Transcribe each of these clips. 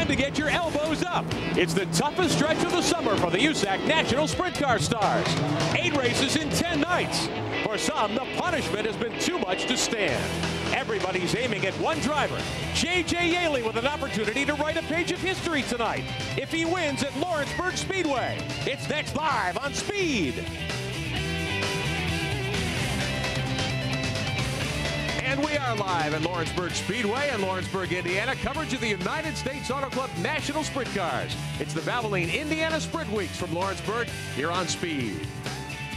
time to get your elbows up. It's the toughest stretch of the summer for the USAC National Sprint Car Stars. 8 races in 10 nights. For some, the punishment has been too much to stand. Everybody's aiming at one driver. J.J. Yaley with an opportunity to write a page of history tonight if he wins at Lawrenceburg Speedway. It's next live on Speed. And we are live at Lawrenceburg Speedway in Lawrenceburg, Indiana. Coverage of the United States Auto Club National Sprint Cars. It's the Valvoline Indiana Sprint Weeks from Lawrenceburg here on Speed.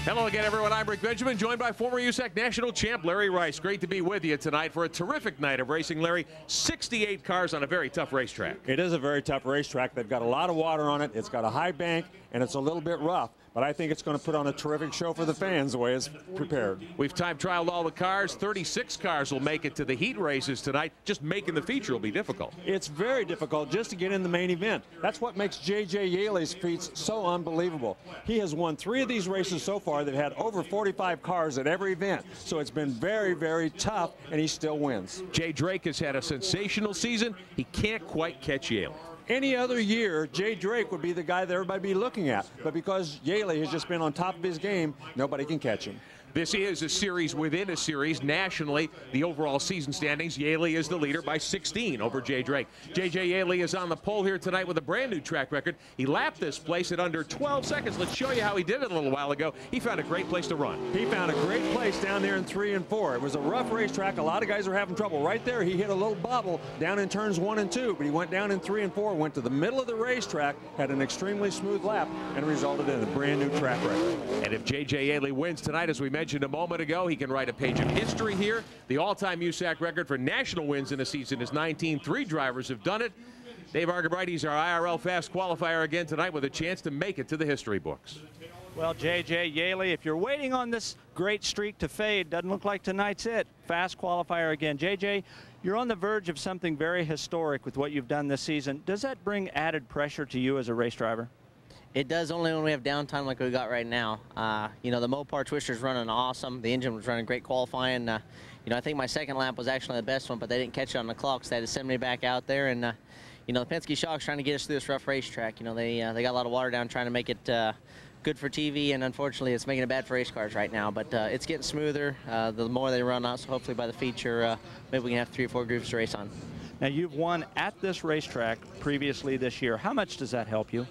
Hello again, everyone. I'm Rick Benjamin, joined by former USAC National Champ Larry Rice. Great to be with you tonight for a terrific night of racing, Larry. 68 cars on a very tough racetrack. It is a very tough racetrack. They've got a lot of water on it. It's got a high bank, and it's a little bit rough. But I think it's going to put on a terrific show for the fans the way it's prepared. We've time trialed all the cars. 36 cars will make it to the heat races tonight. Just making the feature will be difficult. It's very difficult just to get in the main event. That's what makes J.J. Yaley's feats so unbelievable. He has won 3 of these races so far. They've had over 45 cars at every event. So it's been very, very tough, and he still wins. Jay Drake has had a sensational season. He can't quite catch Yaley. Any other year, Jay Drake would be the guy that everybody would be looking at. But because Yaley has just been on top of his game, nobody can catch him. This is a series within a series. Nationally, the overall season standings, Yaley is the leader by 16 over Jay Drake. J.J. Yaley is on the pole here tonight with a brand new track record. He lapped this place at under 12 seconds. Let's show you how he did it a little while ago. He found a great place to run. He found a great place down there in 3 and 4. It was a rough racetrack. A lot of guys were having trouble. Right there, he hit a little bobble down in turns 1 and 2, but he went down in 3 and 4, went to the middle of the racetrack, had an extremely smooth lap, and resulted in a brand new track record. And if J.J. Yaley wins tonight, as we mentioned a moment ago, he can write a page of history here. The all-time USAC record for national wins in a season is 19. 3 drivers have done it. Dave Argabright, he's our IRL fast qualifier again tonight with a chance to make it to the history books. Well, J.J. Yaley, if you're waiting on this great streak to fade, doesn't look like tonight's it. Fast qualifier again. J.J., you're on the verge of something very historic with what you've done this season. Does that bring added pressure to you as a race driver? It does, only when we have downtime like we got right now. You know, the Mopar Twister's running awesome. The engine was running great qualifying. You know, I think my second lap was actually the best one, but they didn't catch it on the clock, so they had to send me back out there. And, you know, the Penske Shock's trying to get us through this rough racetrack. You know, they got a lot of water down trying to make it good for TV, and unfortunately it's making it bad for race cars right now. But it's getting smoother the more they run out, so hopefully by the feature, maybe we can have 3 or 4 groups to race on. Now, you've won at this racetrack previously this year. How much does that help you?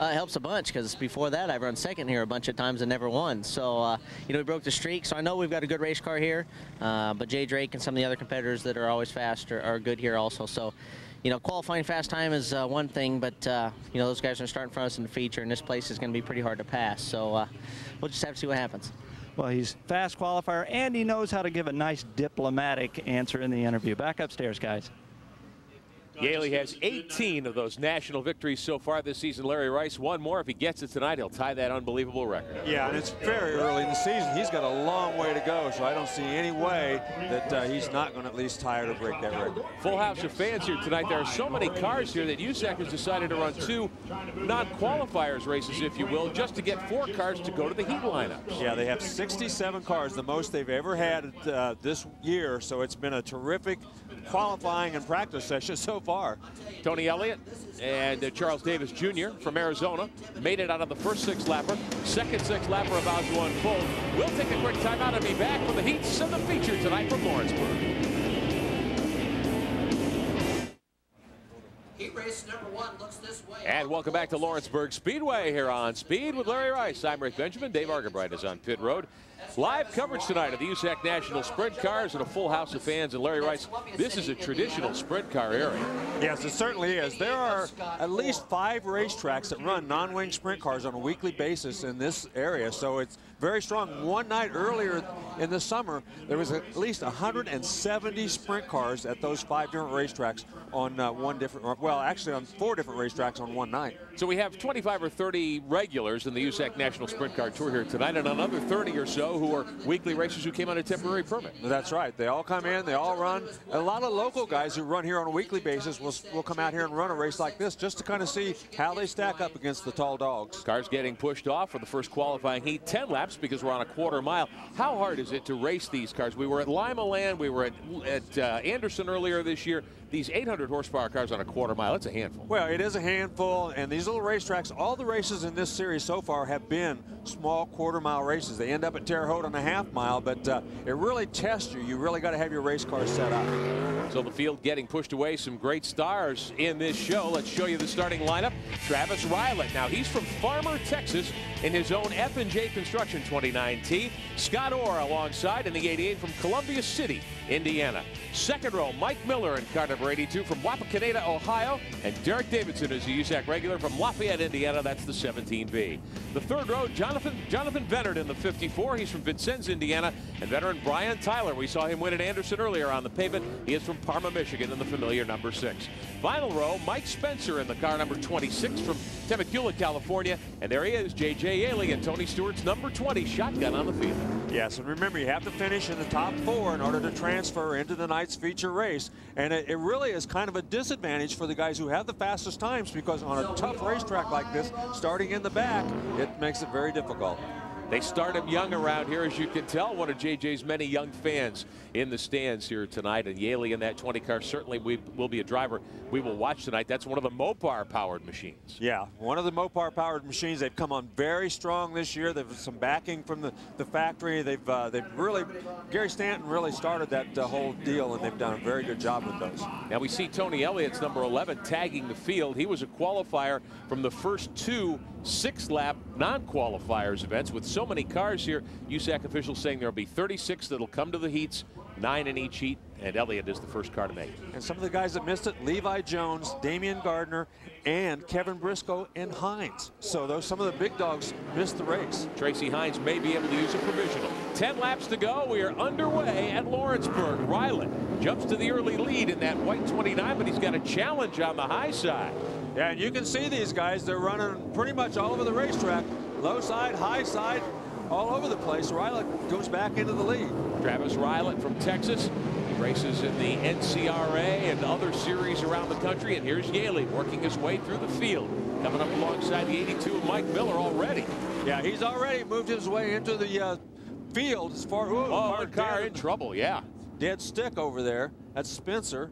It helps a bunch, because before that I've run second here a bunch of times and never won. So, you know, we broke the streak. So I know we've got a good race car here, but Jay Drake and some of the other competitors that are always fast are good here also. So, you know, qualifying fast time is one thing, but, you know, those guys are starting in front of us in the feature, and this place is going to be pretty hard to pass. So we'll just have to see what happens. Well, he's fast qualifier, and he knows how to give a nice diplomatic answer in the interview. Back upstairs, guys. Yaley has 18 of those national victories so far this season. Larry Rice, 1 more. If he gets it tonight, he'll tie that unbelievable record. Yeah, and it's very early in the season. He's got a long way to go, so I don't see any way that he's not going to at least tie or break that record. Full house of fans here tonight. There are so many cars here that USAC has decided to run 2 non-qualifiers races, if you will, just to get 4 cars to go to the heat lineups. Yeah, they have 67 cars, the most they've ever had this year, so it's been a terrific qualifying and practice session so far. Tony Elliott and Charles Davis Jr. from Arizona made it out of the first 6-lapper. Second 6-lapper about to unfold. We'll take a quick timeout and be back for the heats and the feature tonight from Lawrenceburg. Heat race number 1 looks this way. And welcome back to Lawrenceburg Speedway here on Speed with Larry Rice. I'm Rick Benjamin. Dave Argabright is on pit road. Live coverage tonight of the USAC National Sprint Cars and a full house of fans. And Larry Rice, this is a traditional sprint car area. Yes, it certainly is. There are at least 5 racetracks that run non-wing sprint cars on a weekly basis in this area, so it's very strong. One night earlier in the summer, there was at least 170 sprint cars at those 5 different racetracks on actually on 4 different racetracks on one night. So we have 25 or 30 regulars in the USAC National Sprint Car Tour here tonight, and another 30 or so who are weekly racers who came on a temporary permit. That's right. They all come in, they all run. A lot of local guys who run here on a weekly basis will come out here and run a race like this just to kind of see how they stack up against the tall dogs. Cars getting pushed off for the first qualifying heat. 10 laps. laps because we're on a quarter mile. How hard is it to race these cars? We were at Lima Land, we were at Anderson earlier this year. These 800 horsepower cars on a quarter mile, it's a handful. Well, it is a handful, and these little racetracks, all the races in this series so far have been small quarter-mile races. They end up at Terre Haute on a half-mile, but it really tests you. You really got to have your race car set up. So the field getting pushed away. Some great stars in this show. Let's show you the starting lineup. Travis Rylett. Now, he's from Farmer, Texas, in his own F&J Construction 2019. Scott Orr alongside in the 88 from Columbia City, Indiana. Second row, Mike Miller in car number 82 from Wapakoneta, Ohio. And Derek Davidson is a USAC regular from Lafayette, Indiana. That's the 17B. The third row, Jonathan Vennert in the 54. He's from Vincennes, Indiana. And veteran Brian Tyler. We saw him win at Anderson earlier on the pavement. He is from Parma, Michigan in the familiar number 6. Final row, Mike Spencer in the car number 26 from Temecula, California. And there he is, J.J. Yaley and Tony Stewart's number 20 shotgun on the field. Yes, and remember, you have to finish in the top 4 in order to transfer into the night's feature race. And it really is kind of a disadvantage for the guys who have the fastest times, because on a tough racetrack like this, starting in the back, it makes it very difficult. They start him young around here, as you can tell. One of JJ's many young fans in the stands here tonight. And Yaley in that 20 car certainly will be a driver we will watch tonight. That's one of the Mopar-powered machines. Yeah, one of the Mopar-powered machines. They've come on very strong this year. There's some backing from the factory. They've really, Gary Stanton really started that whole deal, and they've done a very good job with those. Now we see Tony Elliott's number 11 tagging the field. He was a qualifier from the first 2 6-lap non-qualifiers events. With so many cars here, USAC officials saying there will be 36 that'll come to the heats, 9 in each heat, and Elliott is the first car to make it. And some of the guys that missed it, Levi Jones, Damian Gardner, and Kevin Briscoe and Hines. So some of the big dogs missed the race. Tracy Hines may be able to use a provisional. 10 laps to go. We are underway at Lawrenceburg. Rylett jumps to the early lead in that white 29, but he's got a challenge on the high side. Yeah, and you can see these guys, they're running pretty much all over the racetrack. Low side, high side, all over the place. Rylett goes back into the lead. Travis Rylett from Texas. He races in the NCRA and other series around the country. And here's Yaley working his way through the field. Coming up alongside the 82 of Mike Miller already. Yeah, he's already moved his way into the field as far. Oh, car in trouble, yeah. Dead stick over there. That's Spencer.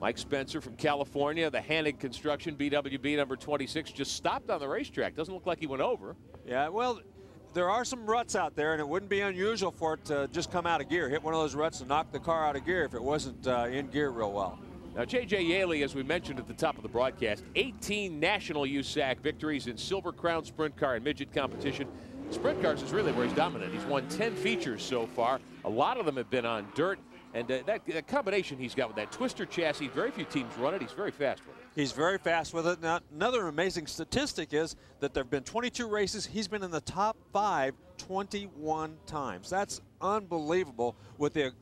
Mike Spencer from California, the Hannig Construction BWB number 26, just stopped on the racetrack. Doesn't look like he went over. Yeah, well, there are some ruts out there, and it wouldn't be unusual for it to just come out of gear, hit one of those ruts and knock the car out of gear if it wasn't in gear real well. Now, J.J. Yaley, as we mentioned at the top of the broadcast, 18 national USAC victories in Silver Crown Sprint Car and Midget competition. Sprint cars is really where he's dominant. He's won 10 features so far. A lot of them have been on dirt. And that combination he's got with that twister chassis, very few teams run it. He's very fast with it. He's very fast with it. Now, another amazing statistic is that there have been 22 races. He's been in the top 5 21 times. That's unbelievable with the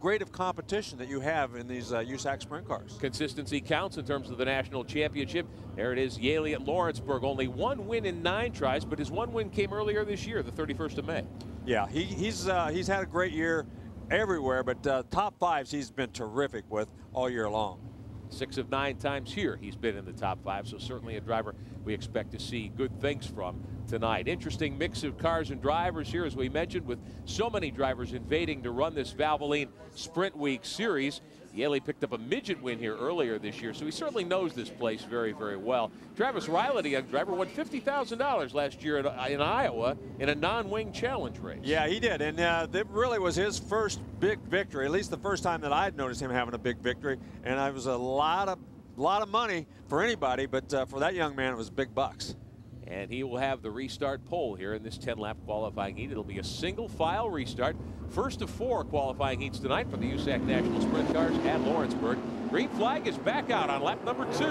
grade of competition that you have in these USAC sprint cars. Consistency counts in terms of the national championship. There it is, Yaley at Lawrenceburg. Only 1 win in 9 tries, but his 1 win came earlier this year, the 31st of May. Yeah, he's had a great year everywhere, but top 5s he's been terrific with all year long. 6 of 9 times here he's been in the top 5, so certainly a driver we expect to see good things from tonight. Interesting mix of cars and drivers here, as we mentioned, with so many drivers invading to run this Valvoline Sprint Week series. Yaley picked up a midget win here earlier this year, so he certainly knows this place very, very well. Travis Rylett, a young driver, won $50,000 last year in Iowa in a non-wing challenge race. Yeah, he did, and that really was his first big victory, at least the first time that I'd noticed him having a big victory, and it was a lot of money for anybody, but for that young man, it was big bucks. And he will have the restart pole here in this 10-lap qualifying heat. It'll be a single file restart. First of 4 qualifying heats tonight for the USAC National Sprint Cars at Lawrenceburg. Green flag is back out on lap number 2.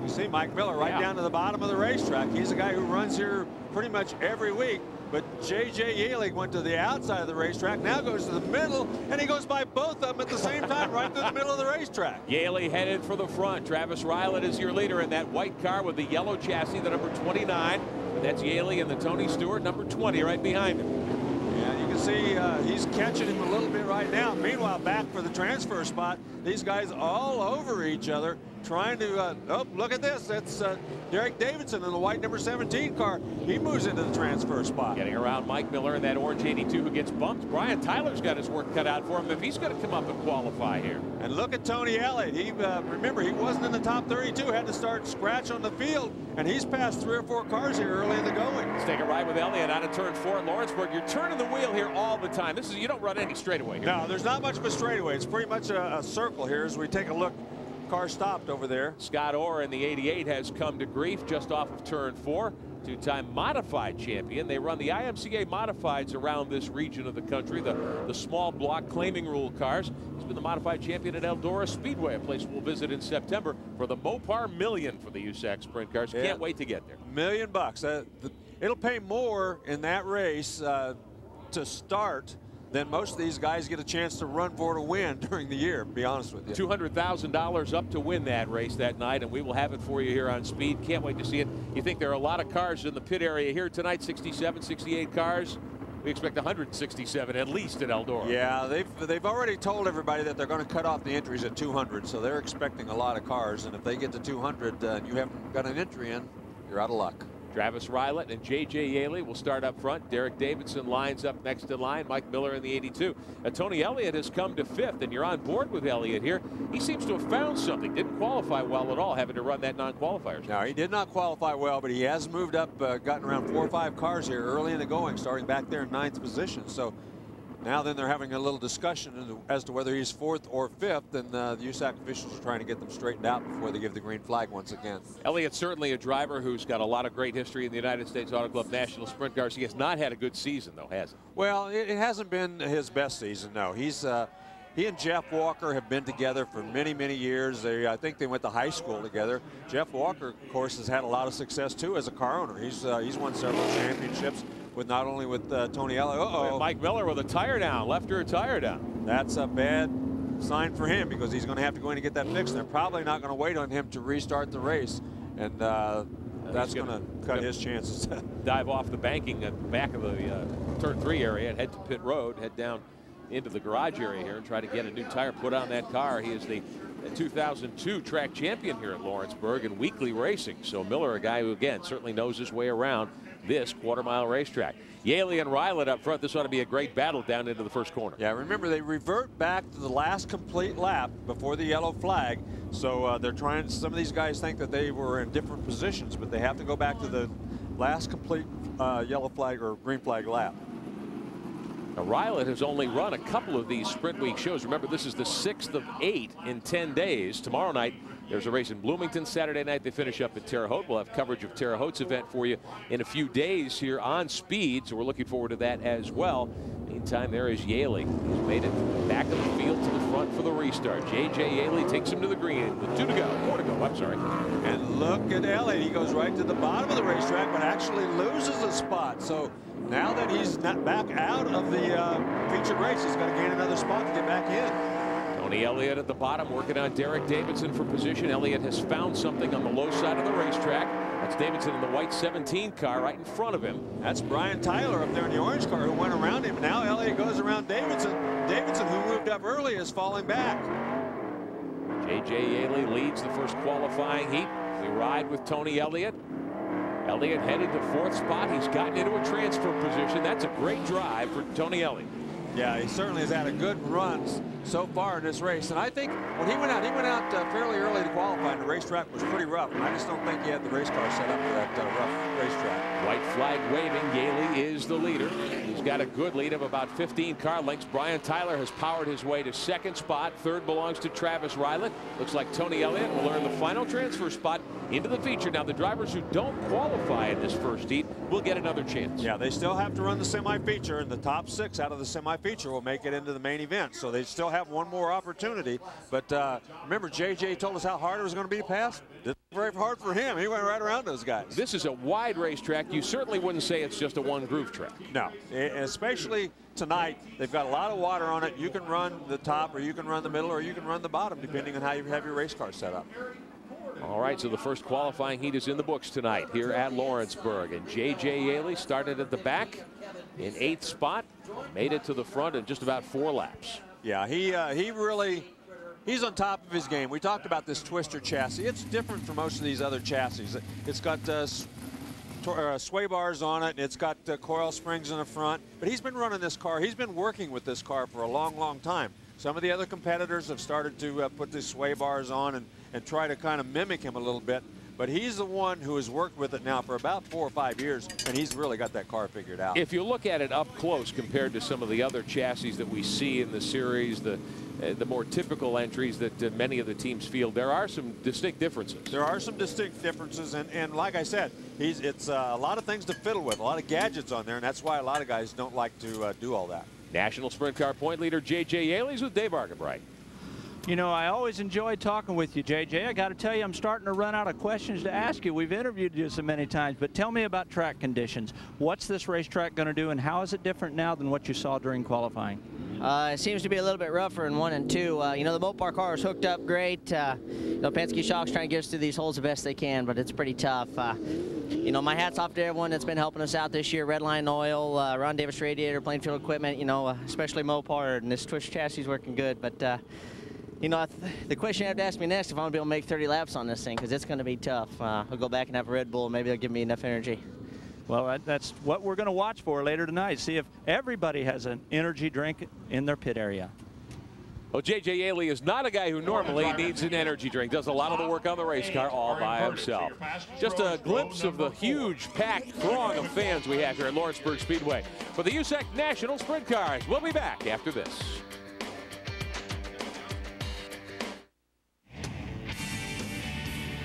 You see Mike Miller right down to the bottom of the racetrack. He's a guy who runs here pretty much every week. But J.J. Yaley went to the outside of the racetrack, now goes to the middle, and he goes by both of them at the same time, right through the middle of the racetrack. Yaley headed for the front. Travis Rylett is your leader in that white car with the yellow chassis, the number 29. And that's Yaley and the Tony Stewart, number 20, right behind him. Yeah, you can see he's catching him a little bit right now. Meanwhile, back for the transfer spot, these guys all over each other, trying to, oh, look at this. That's Derek Davidson in the white number 17 car. He moves into the transfer spot. Getting around Mike Miller in that orange 82 who gets bumped. Brian Tyler's got his work cut out for him if he's going to come up and qualify here. And look at Tony Elliott. He, remember, he wasn't in the top 32, had to start scratch on the field, and he's passed 3 or 4 cars here early in the going. Let's take a ride with Elliott out of turn 4 at Lawrenceburg. You're turning the wheel here all the time. This is, you don't run any straightaway here. No, there's not much of a straightaway. It's pretty much a circle here as we take a look. Car stopped over there. Scott Orr in the 88 has come to grief just off of turn 4. Two-time modified champion. They run the IMCA modifieds around this region of the country, the small block claiming rule cars. He's been the modified champion at Eldora Speedway, a place we'll visit in September for the Mopar Million for the USAC Sprint Cars. Yeah. Can't wait to get there. $1 million. It'll pay more in that race to start than most of these guys get a chance to run for to win during the year, to be honest with you. $200,000 up to win that race that night, and we will have it for you here on Speed. Can't wait to see it. You think there are a lot of cars in the pit area here tonight, 67, 68 cars? We expect 167 at least at Eldora. Yeah, they've already told everybody that they're going to cut off the entries at 200, so they're expecting a lot of cars, and if they get to 200 and you haven't got an entry in, you're out of luck. Travis Rylett and J.J. Yaley will start up front. Derek Davidson lines up next in line. Mike Miller in the 82. Tony Elliott has come to 5th, and you're on board with Elliott here. He seems to have found something. Didn't qualify well at all, having to run that non-qualifiers. No, he did not qualify well, but he has moved up, gotten around 4 or 5 cars here early in the going, starting back there in 9th position. So now then they're having a little discussion as to whether he's 4th or 5th, and the USAC officials are trying to get them straightened out before they give the green flag once again. Elliott's certainly a driver who's got a lot of great history in the United States Auto Club National Sprint Cars. He has not had a good season, though, has he? Well, it hasn't been his best season, no. He and Jeff Walker have been together for many, many years. I think they went to high school together. Jeff Walker, of course, has had a lot of success, too, as a car owner. He's won several championships. Not only with Tony Elliott. Uh-oh. Mike Miller with a tire down, left rear tire down. That's a bad sign for him because he's going to have to go in and get that fixed. They're probably not going to wait on him to restart the race, and that's going to cut his chances. Dive off the banking at the back of the turn 3 area and head to pit road, head down into the garage area here and try to get a new tire put on that car. He is the 2002 track champion here at Lawrenceburg in weekly racing. So Miller, a guy who, again, certainly knows his way around this quarter-mile racetrack. Yaley and Rylett up front. This ought to be a great battle down into the first corner. Yeah, remember, they revert back to the last complete lap before the yellow flag. So they're trying, some of these guys think that they were in different positions, but they have to go back to the last complete yellow flag or green flag lap. Now, Rylett has only run a couple of these Sprint Week shows. Remember, this is the 6th of 8 in 10 days. Tomorrow night, there's a race in Bloomington. Saturday night, they finish up at Terre Haute. We'll have coverage of Terre Haute's event for you in a few days here on Speed, so we're looking forward to that as well. Meantime, there is Yaley. He's made it from the back of the field to the front for the restart. J.J. Yaley takes him to the green with 4 to go, I'm sorry. And look at Elliott. He goes right to the bottom of the racetrack, but actually loses a spot. So now that he's not back out of the featured race, he's got to gain another spot to get back in. Tony Elliott at the bottom working on Derek Davidson for position. Elliott has found something on the low side of the racetrack. That's Davidson in the white 17 car right in front of him. That's Brian Tyler up there in the orange car who went around him. Now Elliott goes around Davidson. Davidson, who moved up early, is falling back. J.J. Yaley leads the first qualifying heat. We ride with Tony Elliott. Elliott headed to 4th spot. He's gotten into a transfer position. That's a great drive for Tony Elliott. Yeah, he certainly has had a good run so far in this race. And I think when he went out fairly early to qualify, and the racetrack was pretty rough. And I just don't think he had the race car set up for that rough racetrack. White flag waving. Yaley is the leader. He's got a good lead of about 15 car lengths. Brian Tyler has powered his way to 2nd spot. 3rd belongs to Travis Rylett. Looks like Tony Elliott will earn the final transfer spot into the feature. Now, the drivers who don't qualify in this first heat will get another chance. Yeah, they still have to run the semi-feature, and the top 6 out of the semi-feature will make it into the main event. So they still have one more opportunity. But remember, J.J. told us how hard it was going to be to pass. It's very hard for him. He went right around those guys. This is a wide racetrack. You certainly wouldn't say it's just a one-groove track. No, especially tonight. They've got a lot of water on it. You can run the top, or you can run the middle, or you can run the bottom, depending on how you have your race car set up. All right, so the first qualifying heat is in the books tonight here at Lawrenceburg. And J.J. Yaley started at the back in 8th spot, made it to the front in just about 4 laps. Yeah, he really he's on top of his game. We talked about this twister chassis. It's different from most of these other chassis. It's got sway bars on it, and it's got coil springs in the front. But he's been running this car. He's been working with this car for a long, long time. Some of the other competitors have started to put these sway bars on and try to kind of mimic him a little bit. But he's the one who has worked with it now for about 4 or 5 years, and he's really got that car figured out. If you look at it up close compared to some of the other chassis that we see in the series, the more typical entries that many of the teams field, there are some distinct differences. There are some distinct differences, and like I said, it's a lot of things to fiddle with, a lot of gadgets on there, and that's why a lot of guys don't like to do all that. National Sprint Car point leader J.J. Yaley's with Dave Argenbright. You know, I always enjoy talking with you, JJ. I got to tell you, I'm starting to run out of questions to ask you. We've interviewed you so many times, but tell me about track conditions. What's this racetrack going to do, and how is it different now than what you saw during qualifying? It seems to be a little bit rougher in 1 and 2. You know, the Mopar car is hooked up great. You know, Penske Shock's trying to get us through these holes the best they can, but it's pretty tough. You know, my hat's off to everyone that's been helping us out this year. Redline Oil, Ron Davis Radiator, Plainfield Equipment, you know, especially Mopar, and this twist chassis is working good. But you know, the question you have to ask me next if I'm going to be able to make 30 laps on this thing, because it's going to be tough. I'll go back and have a Red Bull. Maybe they'll give me enough energy. Well, that's what we're going to watch for later tonight. See if everybody has an energy drink in their pit area. Well, J.J. Yaley is not a guy who normally needs an energy drink. Does a lot of the work on the race car all by himself. Just a glimpse of the huge packed throng of fans we have here at Lawrenceburg Speedway for the USAC National Sprint Cars. We'll be back after this.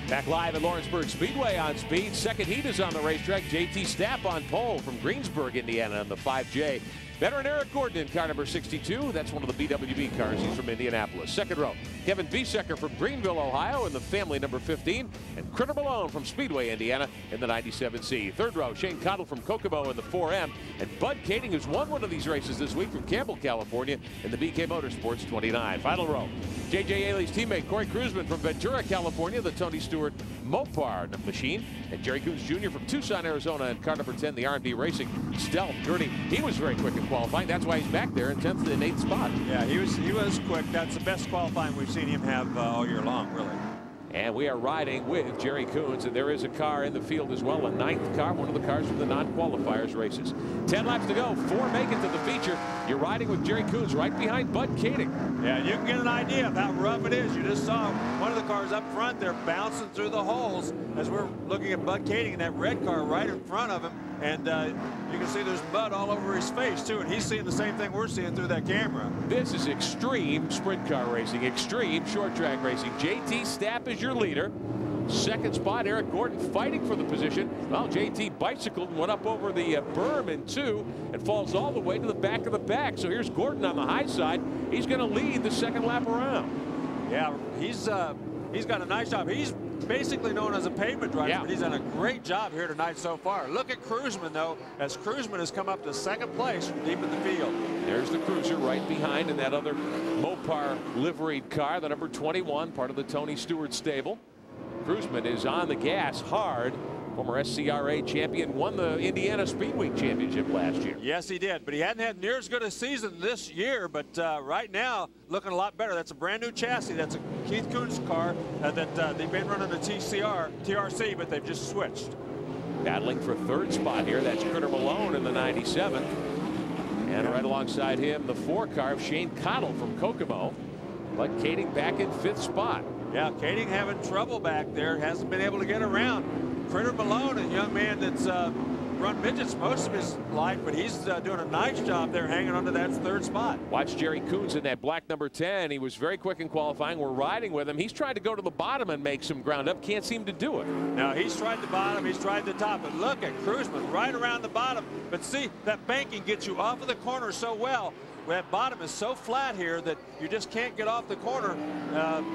Back live at Lawrenceburg Speedway on speed. Second heat is on the racetrack. JT Stapp on pole from Greensburg, Indiana on the 5J. Veteran Eric Gordon in car number 62. That's one of the BWB cars. He's from Indianapolis. Second row, Kevin Biesecker from Greenville, Ohio in the family number 15. And Critter Malone from Speedway, Indiana in the 97C. Third row, Shane Cottle from Kokomo in the 4M. And Bud Kading, who's won one of these races this week from Campbell, California in the BK Motorsports 29. Final row, J.J. Yaley's teammate Corey Kruzman from Ventura, California, the Tony Stewart Mopar machine. And Jerry Coons Jr. from Tucson, Arizona in car number 10, the R&D Racing Stealth. Gurney, he was very quick in qualifying. That's why he's back there in 10th and 8th spot. Yeah, he was quick. That's the best qualifying we've seen him have all year long, really. And we are riding with Jerry Coons, and there is a car in the field as well, a 9th car, one of the cars from the non-qualifiers races. 10 laps to go, 4 make it to the feature. You're riding with Jerry Coons right behind Bud Kading. Yeah, you can get an idea of how rough it is. You just saw one of the cars up front there bouncing through the holes as we're looking at Bud Kading in that red car right in front of him. And you can see there's mud all over his face, too, and he's seeing the same thing we're seeing through that camera. This is extreme sprint car racing, extreme short track racing. JT Stapp is your leader. Second spot, Eric Gordon fighting for the position. Well, JT bicycled and went up over the berm in 2 and falls all the way to the back of the pack. So here's Gordon on the high side. He's going to lead the second lap around. Yeah, he's got a nice job. He's basically known as a pavement driver, but he's done a great job here tonight so far. Look at Kruzman, though, as Kruzman has come up to second place from deep in the field. There's the cruiser right behind in that other Mopar liveried car, the number 21, part of the Tony Stewart stable. Kruzman is on the gas hard. Former SCRA champion, won the Indiana Speedway Championship last year. Yes, he did, but he hadn't had near as good a season this year, but right now looking a lot better. That's a brand new chassis. That's a Keith Coons car that they've been running the TRC, but they've just switched. Battling for third spot here, that's Critter Malone in the 97. And right alongside him, the 4 car of Shane Cottle from Kokomo. But Kading back in 5th spot. Yeah, Kading having trouble back there, hasn't been able to get around. Critter Malone, a young man that's run midgets most of his life, but he's doing a nice job there hanging on to that 3rd spot. Watch Jerry Coons in that black number 10. He was very quick in qualifying. We're riding with him. He's trying to go to the bottom and make some ground up. Can't seem to do it. Now, he's tried the bottom. He's tried the top. But look at Kruzman right around the bottom. But see, that banking gets you off of the corner so well. That bottom is so flat here that you just can't get off the corner.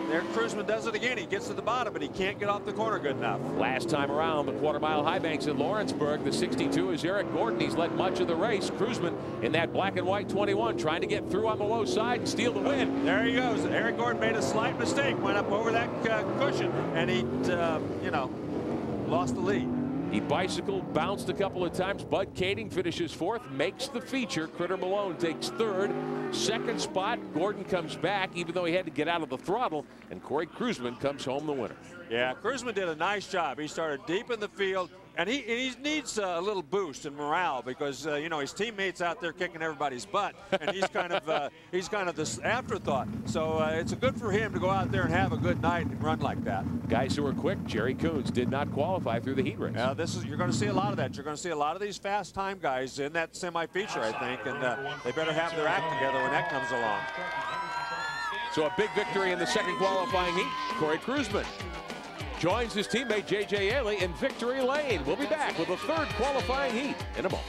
There Kruzman does it again. He gets to the bottom, but he can't get off the corner good enough. Last time around, the quarter-mile high banks in Lawrenceburg. The 62 is Eric Gordon. He's led much of the race. Kruzman in that black and white 21 trying to get through on the low side and steal the win. There he goes. Eric Gordon made a slight mistake. Went up over that cushion, and he, you know, lost the lead. He bicycled, bounced a couple of times. Bud Kading finishes 4th, makes the feature. Critter Malone takes 3rd. 2nd spot, Gordon comes back, even though he had to get out of the throttle. And Corey Kruzman comes home the winner. Yeah, Kruzman did a nice job. He started deep in the field, and he needs a little boost in morale because you know, his teammates out there kicking everybody's butt, and he's kind of this afterthought. So it's good for him to go out there and have a good night and run like that. Guys who are quick, Jerry Coons did not qualify through the heat race. Yeah, you're going to see a lot of that. You're going to see a lot of these fast time guys in that semi-feature, I think, and they better have their act together when that comes along. So a big victory in the 2nd qualifying heat. Corey Kruzman joins his teammate J.J. Ailey in victory lane. We'll be back with the 3rd qualifying heat in a moment.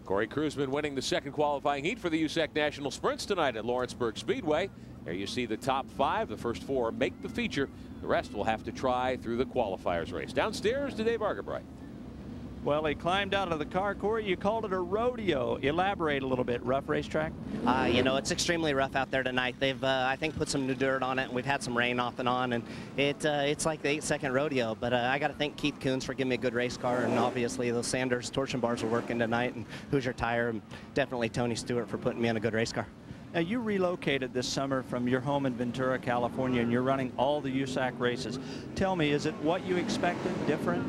Corey Kruzman winning the 2nd qualifying heat for the USAC National Sprints tonight at Lawrenceburg Speedway. There you see the top 5. The first 4 make the feature. The rest will have to try through the qualifiers race. Downstairs to Dave Argabright. Well, he climbed out of the car. Corey, you called it a rodeo. Elaborate a little bit. Rough racetrack? You know, it's extremely rough out there tonight. They've, I think, put some new dirt on it, and we've had some rain off and on, and it's like the 8-second rodeo. But I got to thank Keith Coons for giving me a good race car, and obviously those Sanders torsion bars are working tonight, and Hoosier Tire, and definitely Tony Stewart for putting me on a good race car. Now, you relocated this summer from your home in Ventura, California, and you're running all the USAC races. Tell me, is it what you expected, different?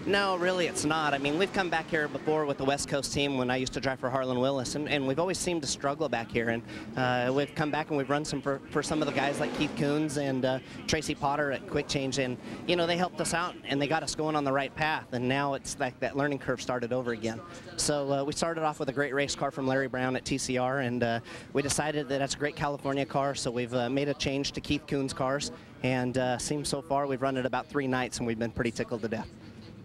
No, really, it's not. I mean, we've come back here before with the West Coast team when I used to drive for Harlan Willis, and we've always seemed to struggle back here. And we've come back and we've run some for some of the guys like Keith Coons and Tracy Potter at Quick Change, and you know, they helped us out and they got us going on the right path. And now it's like that learning curve started over again. So we started off with a great race car from Larry Brown at TCR, and we decided that that's a great California car. So we've made a change to Keith Coons cars, and seems so far we've run it about 3 nights, and we've been pretty tickled to death.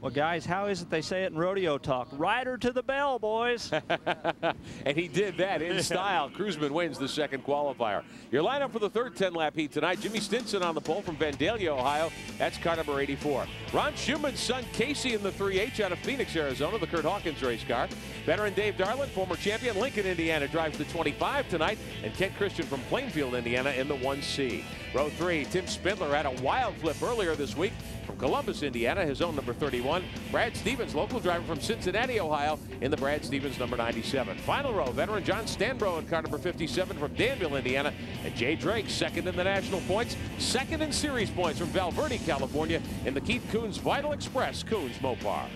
Well, guys, how is it they say it in rodeo talk? Rider to the bell, boys. And he did that in style. Kruzman wins the 2nd qualifier. Your lineup for the 3rd 10-lap heat tonight: Jimmy Stinson on the pole from Vandalia, Ohio. That's car number 84. Ron Schumann's son Casey in the 3H out of Phoenix, Arizona, the Kurt Hawkins race car. Veteran Dave Darland, former champion, Lincoln, Indiana, drives the 25 tonight. And Kent Christian from Plainfield, Indiana, in the 1C. Row 3, Tim Spindler had a wild flip earlier this week from Columbus, Indiana, his own number 31. Brad Stevens, local driver from Cincinnati, Ohio, in the Brad Stevens number 97. Final row, veteran John Stanbro in car number 57 from Danville, Indiana. And Jay Drake, 2nd in the national points, 2nd in series points from Val Verde, California, in the Keith Coons Vital Express Coons Mopar.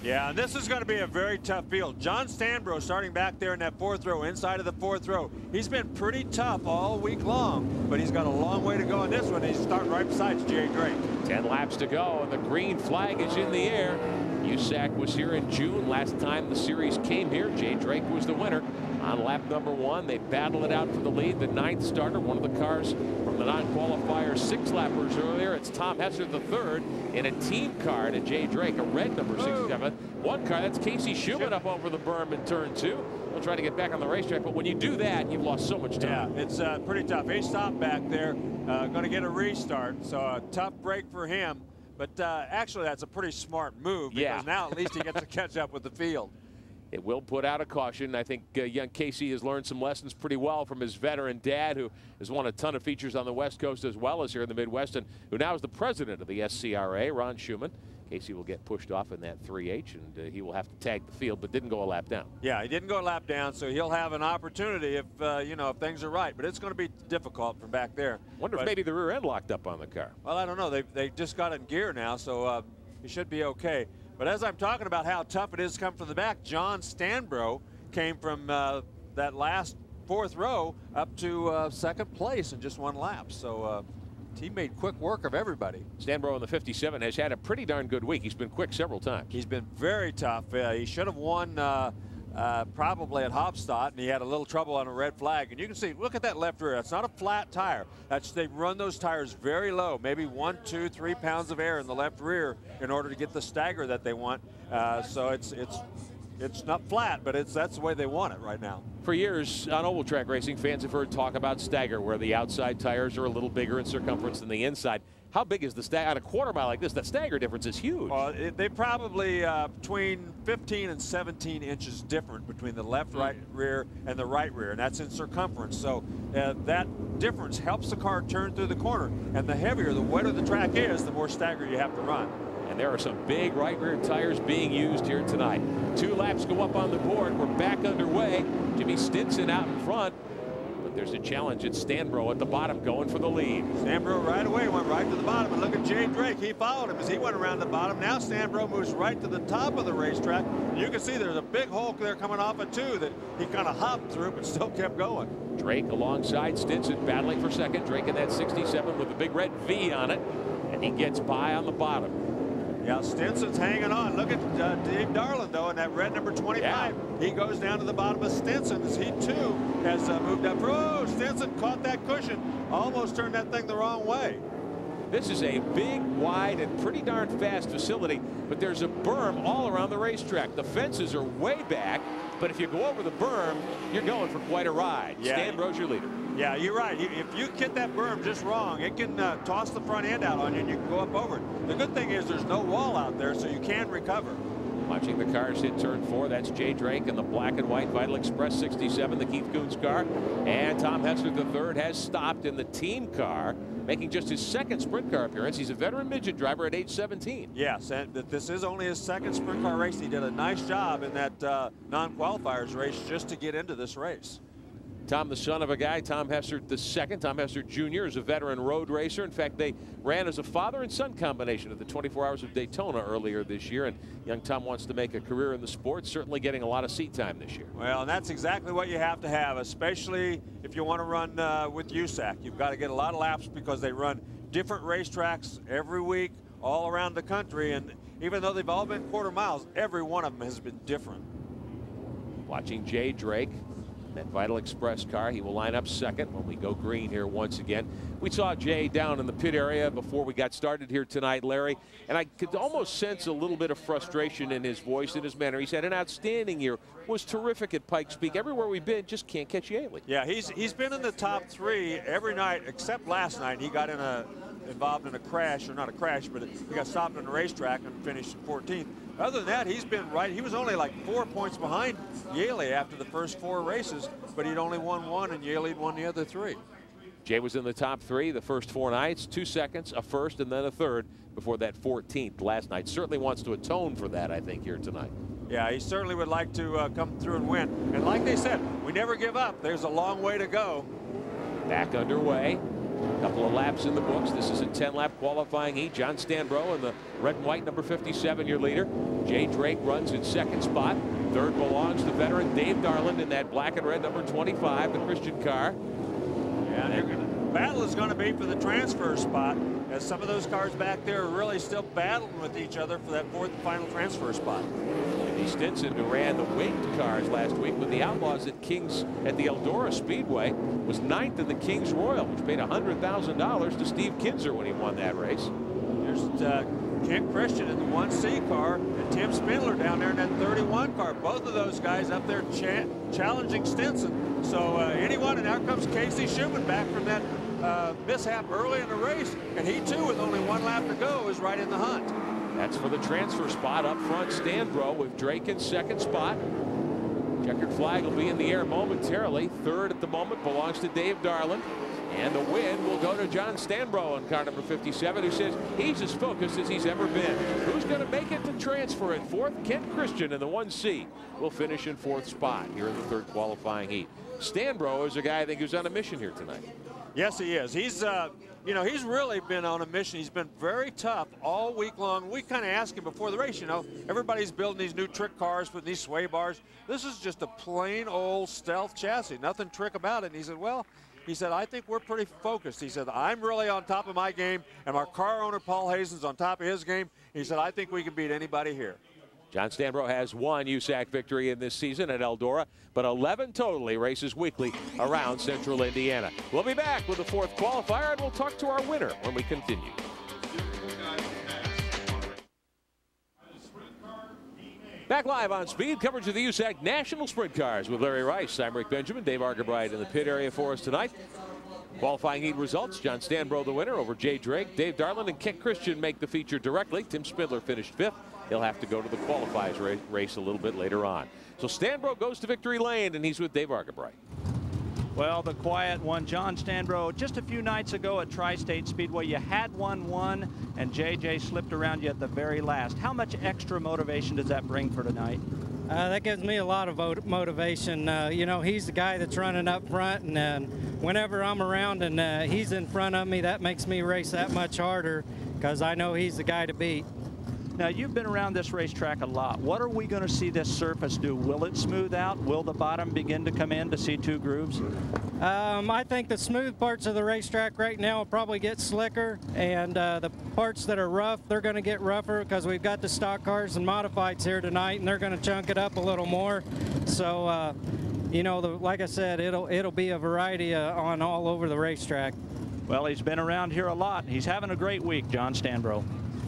Yeah, and this is going to be a very tough field. John Stanbro starting back there in that 4th row, inside of the 4th row. He's been pretty tough all week long, but he's got a long way to go in this one. He's starting right beside Jay Drake. 10 laps to go, and the green flag is in the air. USAC was here in June. Last time the series came here, Jay Drake was the winner. On lap number 1, they battled it out for the lead. The 9th starter, one of the cars from the non-qualifier 6-lappers earlier. It's Tom Hesser, the 3rd, in a team car to Jay Drake, a red number 67. One car, that's Casey Schumann up over the berm in turn 2. We'll try to get back on the racetrack, but when you do that, you've lost so much time. Yeah, it's pretty tough. He stopped back there, going to get a restart, so a tough break for him. But actually, that's a pretty smart move, because now at least he gets to catch up with the field. It will put out a caution. I think young Casey has learned some lessons pretty well from his veteran dad, who has won a ton of features on the West Coast as well as here in the Midwest, and who now is the president of the SCRA, Ron Schumann. Casey will get pushed off in that 3H, and he will have to tag the field, but didn't go a lap down. Yeah, he didn't go a lap down, so he'll have an opportunity if, you know, if things are right. But it's going to be difficult from back there. Wonder if maybe the rear end locked up on the car. Well, I don't know. They just got it in gear now, so he should be okay. But as I'm talking about how tough it is to come from the back, John Stanbro came from that last 4th row up to 2nd place in just 1 lap. So he made quick work of everybody. Stanbro in the 57 has had a pretty darn good week. He's been quick several times. He's been very tough. He should have won probably at Hopstadt, and he had a little trouble on a red flag. And you can see, look at that left rear. That's not a flat tire. They run those tires very low, maybe 1, 2, 3 pounds of air in the left rear in order to get the stagger that they want. So it's not flat, but that's the way they want it right now. For years on oval track racing, fans have heard talk about stagger, where the outside tires are a little bigger in circumference than the inside. How big is the stagger? On a quarter mile like this, that stagger difference is huge. They probably between 15 and 17 inches different between the left, right rear and the right rear, and that's in circumference. So that difference helps the car turn through the corner. And the heavier, the wetter the track is, the more stagger you have to run. And there are some big right rear tires being used here tonight. 2 laps go up on the board. We're back underway. Jimmy Stinson out in front. But there's a challenge at Stanbro at the bottom going for the lead. Stanbro right away went right to the bottom. And look at Jay Drake. He followed him as he went around the bottom. Now Stanbro moves right to the top of the racetrack. You can see there's a big hole there coming off it too that he kind of hopped through but still kept going. Drake alongside Stinson battling for second. Drake in that 67 with a big red V on it. And he gets by on the bottom. Yeah, Stinson's hanging on. Look at Dave Darland, though, in that red number 25. Yeah. He goes down to the bottom of Stinson as he, too, has moved up. Oh, Stinson caught that cushion. Almost turned that thing the wrong way. This is a big, wide, and pretty darn fast facility, but there's a berm all around the racetrack. The fences are way back, but if you go over the berm, you're going for quite a ride. Yeah. Stanbro's your leader. Yeah, you're right. If you hit that berm just wrong, it can toss the front end out on you and you can go up over it. The good thing is there's no wall out there, so you can recover. Watching the cars hit turn 4, that's Jay Drake in the black and white Vital Express 67, the Keith Coons car. And Tom Hester III has stopped in the team car, making just his second sprint car appearance. He's a veteran midget driver at age 17. Yes, and this is only his second sprint car race. He did a nice job in that non-qualifiers race just to get into this race. Tom, the son of a guy, Tom Hester II. Tom Hester Jr. is a veteran road racer. In fact, they ran as a father and son combination at the 24 Hours of Daytona earlier this year. And young Tom wants to make a career in the sport, certainly getting a lot of seat time this year. Well, and that's exactly what you have to have, especially if you want to run with USAC. You've got to get a lot of laps because they run different racetracks every week all around the country. And even though they've all been quarter miles, every one of them has been different. Watching Jay Drake. That Vital Express car, he will line up second when we go green here once again. We saw Jay down in the pit area before we got started here tonight, Larry, and I could almost sense a little bit of frustration in his voice and his manner. He said an outstanding year, was terrific at Pikes Peak. Everywhere we've been, just can't catch Yaley. Yeah, he's been in the top 3 every night except last night. He got involved in a crash, or not a crash, but he got stopped on the racetrack and finished 14th. Other than that, he's been right. He was only like 4 points behind Yaley after the first 4 races, but he'd only won 1 and Yaley had won the other 3. Jay was in the top 3 the first 4 nights, 2 seconds, a first, and then a third before that 14th last night. Certainly wants to atone for that, I think, here tonight. Yeah, he certainly would like to come through and win. And like they said, we never give up. There's a long way to go. Back underway. A couple of laps in the books. This is a 10-lap qualifying heat. John Stanbro in the red and white number 57, your leader. Jay Drake runs in second spot. Third belongs to veteran Dave Darland in that black and red number 25, the Christian car. Yeah, the battle is going to be for the transfer spot, as some of those cars back there are really still battling with each other for that 4th and final transfer spot. Andy Stinson, who ran the winged cars last week with the Outlaws at the Eldora Speedway, was 9th in the Kings Royal, which paid $100,000 to Steve Kinzer when he won that race. There's Kent Christian in the 1C car and Tim Spindler down there in that 31 car. Both of those guys up there challenging Stinson. So anyone, and out comes Casey Schumann back from that mishap early in the race, and he too, with only 1 lap to go, is right in the hunt. That's for the transfer spot up front. Stanbro with Drake in second spot. Checkered flag will be in the air momentarily. Third at the moment belongs to Dave Darland. And the win will go to John Stanbro in car number 57, who says he's as focused as he's ever been. Who's going to make it to transfer in 4th? Kent Christian in the 1C will finish in 4th spot here in the 3rd qualifying heat. Stanbro is a guy I think who's on a mission here tonight. Yes, he is. He's, you know, he's really been on a mission. He's been very tough all week long. We kind of asked him before the race, you know, everybody's building these new trick cars with these sway bars. This is just a plain old stealth chassis, nothing trick about it. And he said, well, he said, I think we're pretty focused. He said, I'm really on top of my game, and our car owner, Paul Hazen's, on top of his game. He said, I think we can beat anybody here. John Stanbro has 1 USAC victory in this season at Eldora, but 11 totally races weekly around Central Indiana. We'll be back with the 4th qualifier, and we'll talk to our winner when we continue. Back live on Speed, coverage of the USAC National Sprint Cars with Larry Rice. I'm Rick Benjamin. Dave Argabright in the pit area for us tonight. Qualifying heat results, John Stanbro the winner over Jay Drake. Dave Darland and Kent Christian make the feature directly. Tim Spindler finished 5th. He'll have to go to the qualifiers race a little bit later on. So Stanbro goes to victory lane, and he's with Dave Argabright. Well, the quiet one, John Stanbro, just a few nights ago at Tri-State Speedway, you had won, and JJ slipped around you at the very last. How much extra motivation does that bring for tonight? That gives me a lot of motivation. You know, he's the guy that's running up front, and whenever I'm around and he's in front of me, that makes me race that much harder because I know he's the guy to beat. Now, you've been around this racetrack a lot. What are we going to see this surface do? Will it smooth out? Will the bottom begin to come in to see two grooves? I think the smooth parts of the racetrack right now will probably get slicker, and the parts that are rough, they're going to get rougher because we've got the stock cars and modifieds here tonight, and they're going to chunk it up a little more. So, you know, like I said, it'll be a variety on all over the racetrack. Well, he's been around here a lot. He's having a great week, John Stanbro.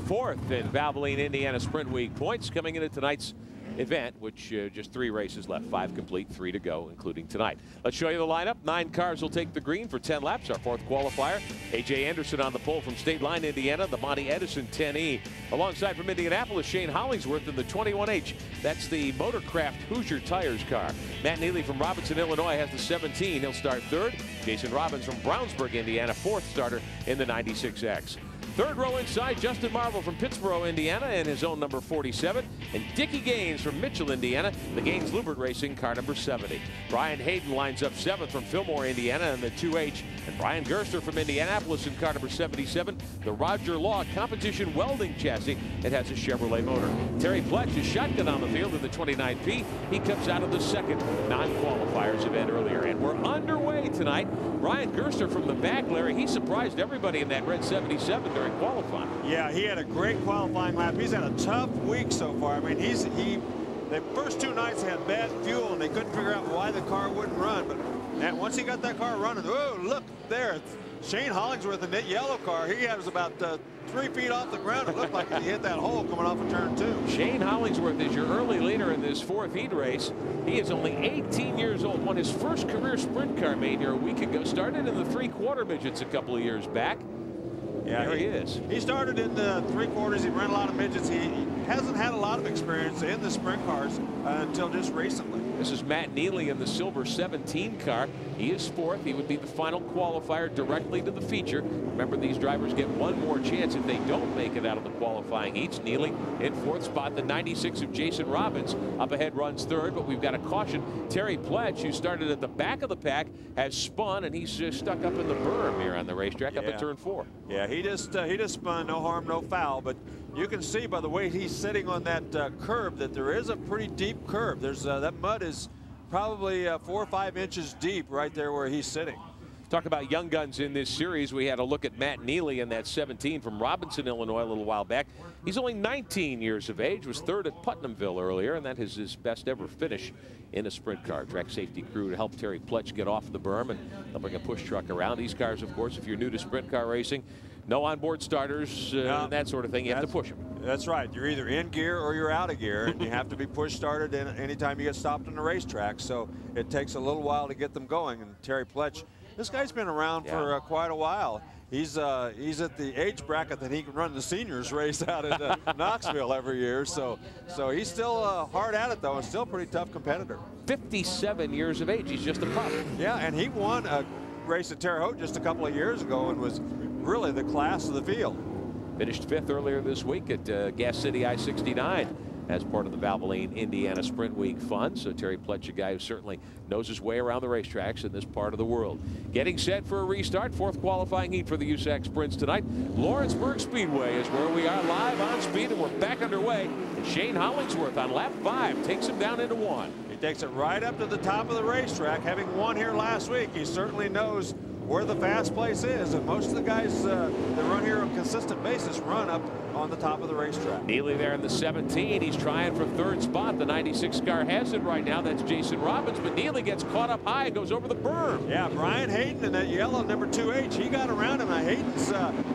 Fourth in Valvoline, Indiana Sprint Week points coming into tonight's event, which just 3 races left, 5 complete, 3 to go, including tonight. Let's show you the lineup. 9 cars will take the green for 10 laps. Our 4th qualifier, A.J. Anderson on the pole from State Line, Indiana, the Monty Edison 10E. Alongside from Indianapolis, Shane Hollingsworth in the 21H. That's the Motorcraft Hoosier Tires car. Matt Neely from Robinson, Illinois has the 17. He'll start 3rd. Jason Robbins from Brownsburg, Indiana, 4th starter in the 96X. 3rd row inside, Justin Marvel from Pittsboro, Indiana, in his own number 47. And Dickie Gaines from Mitchell, Indiana, the Gaines Lubert Racing car number 70. Brian Hayden lines up 7th from Fillmore, Indiana, in the 2H. And Brian Gerster from Indianapolis in car number 77, the Roger Law Competition Welding Chassis. It has a Chevrolet motor. Terry Pletch is shotgun on the field in the 29P. He comes out of the 2nd non-qualifiers event earlier. And we're underway tonight. Brian Gerster from the back, Larry, he surprised everybody in that red 77 during qualifying. Yeah, he had a great qualifying lap. He's had a tough week so far. I mean, the first 2 nights had bad fuel and they couldn't figure out why the car wouldn't run. But once he got that car running, oh, look there. Shane Hollingsworth in that yellow car. He was about 3 feet off the ground. It looked like he hit that hole coming off of turn 2. Shane Hollingsworth is your early leader in this 4th heat race. He is only 18 years old. Won his first career sprint car made here a week ago. Started in the 3/4 midgets a couple of years back. Yeah, there he is. He started in the 3/4. He ran a lot of midgets. He hasn't had a lot of experience in the sprint cars until just recently. This is Matt Neely in the silver 17 car. He is 4th. He would be the final qualifier directly to the feature. Remember, these drivers get one more chance if they don't make it out of the qualifying heats. Neely in 4th spot. The 96 of Jason Robbins up ahead runs 3rd, but we've got a caution. Terry Pletch, who started at the back of the pack, has spun, and he's just stuck up in the berm here on the racetrack up at turn 4. Yeah, he just spun, no harm, no foul, but you can see by the way he's sitting on that curb that there is a pretty deep curb. There's that mud is probably 4 or 5 inches deep right there where he's sitting. Talk about young guns in this series. We had a look at Matt Neely in that 17 from Robinson, Illinois a little while back. He's only 19 years of age, was 3rd at Putnamville earlier, and that is his best ever finish in a sprint car. Track safety crew to help Terry Pletch get off the berm, and they'll bring a push truck around. These cars, of course, if you're new to sprint car racing, no onboard starters, and that sort of thing. You have to push them. That's right. You're either in gear or you're out of gear, and you have to be push started anytime you get stopped on the racetrack. So it takes a little while to get them going. And Terry Pletch, this guy's been around for quite a while. He's at the age bracket that he can run the seniors race out at Knoxville every year. So he's still hard at it though, and still a pretty tough competitor. 57 years of age. He's just a pup. Yeah, and he won a race at Terre Haute just a couple of years ago and was really the class of the field. Finished 5th earlier this week at Gas City I-69 as part of the Valvoline Indiana Sprint Week fun. So Terry Pletch, a guy who certainly knows his way around the racetracks in this part of the world. Getting set for a restart. 4th qualifying heat for the USAC Sprints tonight. Lawrenceburg Speedway is where we are live on speed, and we're back underway. And Shane Hollingsworth on lap 5 takes him down into 1. He takes it right up to the top of the racetrack. Having won here last week, he certainly knows where the fast place is, and most of the guys that run here on a consistent basis run up on the top of the racetrack. Neely there in the 17. He's trying for 3rd spot. The 96 car has it right now. That's Jason Robbins, but Neely gets caught up high and goes over the berm. Yeah, Brian Hayden in that yellow number 2H, he got around him. Now Hayden's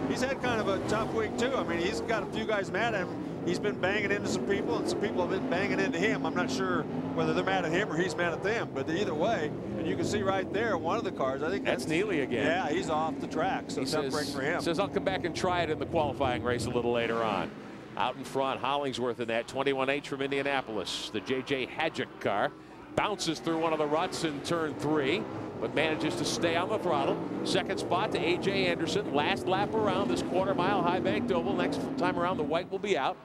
he's had kind of a tough week too. I mean, he's got a few guys mad at him. He's been banging into some people, and some people have been banging into him. I'm not sure whether they're mad at him or he's mad at them, but either way, and you can see right there one of the cars, I think that's Neely again. Yeah, he's off the track, so tough break for him. Says I'll come back and try it in the qualifying race a little later on. Out in front, Hollingsworth in that 21H from Indianapolis. The J.J. Hadjick car bounces through one of the ruts in turn 3. but manages to stay on the throttle. Second spot to A.J. Anderson. Last lap around this quarter-mile high-banked oval. Next time around, the white will be out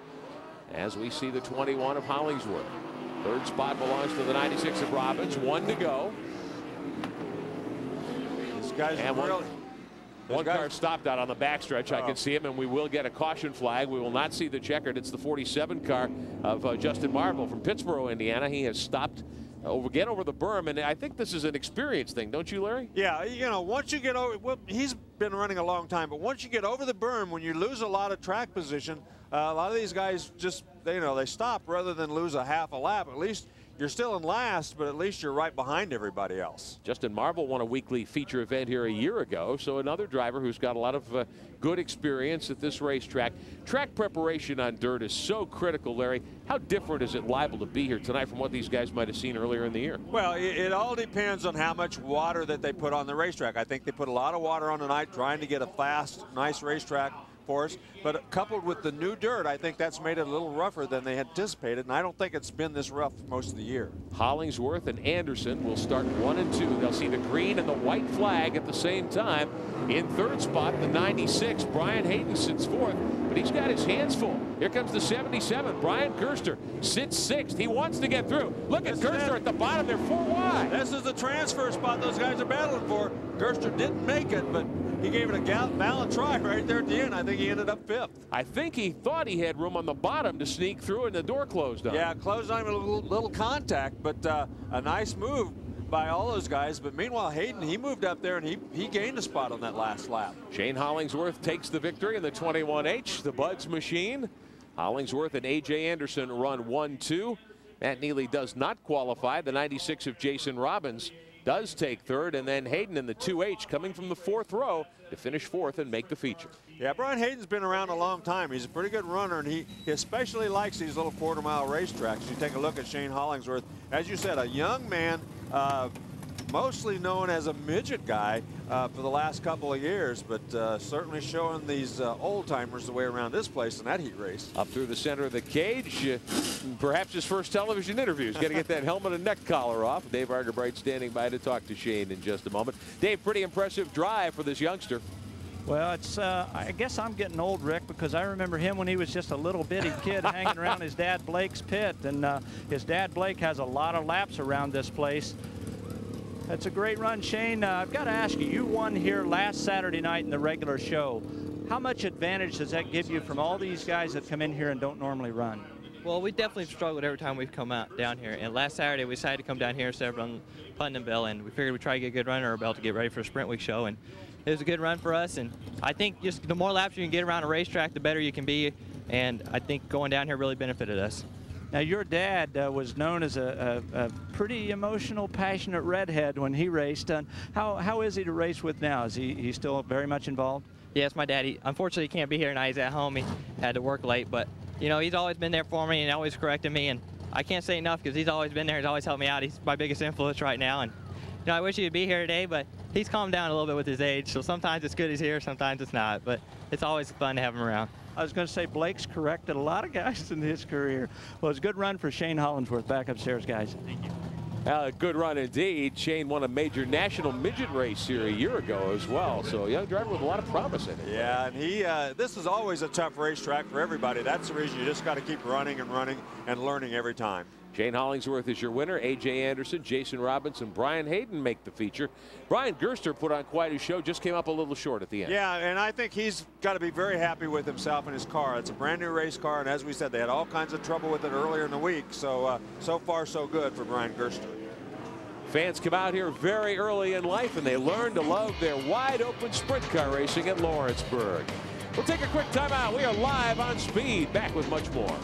as we see the 21 of Hollingsworth. Third spot belongs to the 96 of Robbins. 1 to go. This guy's and one car stopped out on the backstretch. I can see him, and we will get a caution flag. We will not see the checkered. It's the 47 car of Justin Marble from Pittsboro, Indiana. He has stopped again over the berm, and I think this is an experience thing, don't you, Larry? Yeah, you know, once you get over, well, he's been running a long time, but once you get over the berm, when you lose a lot of track position, a lot of these guys just, they stop rather than lose a half a lap. At least you're still in last, but at least you're right behind everybody else. Justin Marble won a weekly feature event here a year ago, so another driver who's got a lot of good experience at this racetrack. Track preparation on dirt is so critical, Larry. How different is it liable to be here tonight from what these guys might have seen earlier in the year? Well, it all depends on how much water that they put on the racetrack. I think they put a lot of water on tonight, trying to get a fast, nice racetrack for us, but coupled with the new dirt, I think that's made it a little rougher than they anticipated, and I don't think it's been this rough most of the year. Hollingsworth and Anderson will start 1 and 2. They'll see the green and the white flag at the same time. In third spot, the 96, Brian Hayden sits fourth, but he's got his hands full. Here comes the 77, Brian Gerster, sits sixth. He wants to get through. Look at Gerster at the bottom. They're 4 wide. This is the transfer spot those guys are battling for. Gerster didn't make it, but he gave it a valiant try right there at the end. I think he ended up 5th. I think he thought he had room on the bottom to sneak through, and the door closed on him. Yeah, closed on him, a little contact, but a nice move by all those guys. But meanwhile, Hayden, he moved up there, and he gained a spot on that last lap. Shane Hollingsworth takes the victory in the 21H, the Buds machine. Hollingsworth and A.J. Anderson run 1-2. Matt Neely does not qualify. The 96 of Jason Robbins does take third, and then Hayden in the 2H coming from the 4th row to finish 4th and make the feature. Yeah, Brian Hayden's been around a long time. He's a pretty good runner, and he especially likes these little quarter-mile racetracks. You take a look at Shane Hollingsworth. As you said, a young man, mostly known as a midget guy for the last couple of years, but certainly showing these old-timers the way around this place in that heat race. Up through the center of the cage, perhaps his first television interview. He's got to get that helmet and neck collar off. Dave Argerbright standing by to talk to Shane in just a moment. Dave, pretty impressive drive for this youngster. Well, it's I guess I'm getting old, Rick, because I remember him when he was just a little bitty kid hanging around his dad Blake's pit, and his dad Blake has a lot of laps around this place. That's a great run, Shane. I've got to ask you, you won here last Saturday night in the regular show. How much advantage does that give you from all these guys that come in here and don't normally run? Well, we definitely struggled every time we've come out down here. And last Saturday, we decided to come down here instead of run Putnamville, and we figured we'd try to get a good run under our belt to get ready for a Sprint Week show. And it was a good run for us. And I think just the more laps you can get around a racetrack, the better you can be. And I think going down here really benefited us. Now, your dad was known as a pretty emotional, passionate redhead when he raced. How is he to race with now? Is he still very much involved? Yes, my dad. Unfortunately, he can't be here tonight. He's at home. He had to work late. But, you know, he's always been there for me and always corrected me. And I can't say enough because he's always been there. He's always helped me out. He's my biggest influence right now. And, you know, I wish he would be here today, but he's calmed down a little bit with his age. So sometimes it's good he's here, sometimes it's not. But it's always fun to have him around. I was going to say Blake's corrected a lot of guys in his career. Well, it's a good run for Shane Hollingsworth. Back upstairs, guys. Thank you. Good run indeed. Shane won a major national midget race here a year ago as well. So a young driver with a lot of promise in it. Yeah, and this is always a tough racetrack for everybody. That's the reason you just got to keep running and learning every time. Shane Hollingsworth is your winner. A.J. Anderson, Jason Robbins, and Brian Hayden make the feature. Brian Gerster put on quite a show, just came up a little short at the end. Yeah, and I think he's got to be very happy with himself and his car. It's a brand new race car, and as we said, they had all kinds of trouble with it earlier in the week. So, so far, so good for Brian Gerster. Fans come out here very early in life, and they learn to love their wide-open sprint car racing at Lawrenceburg. We'll take a quick timeout. We are live on Speed. Back with much more.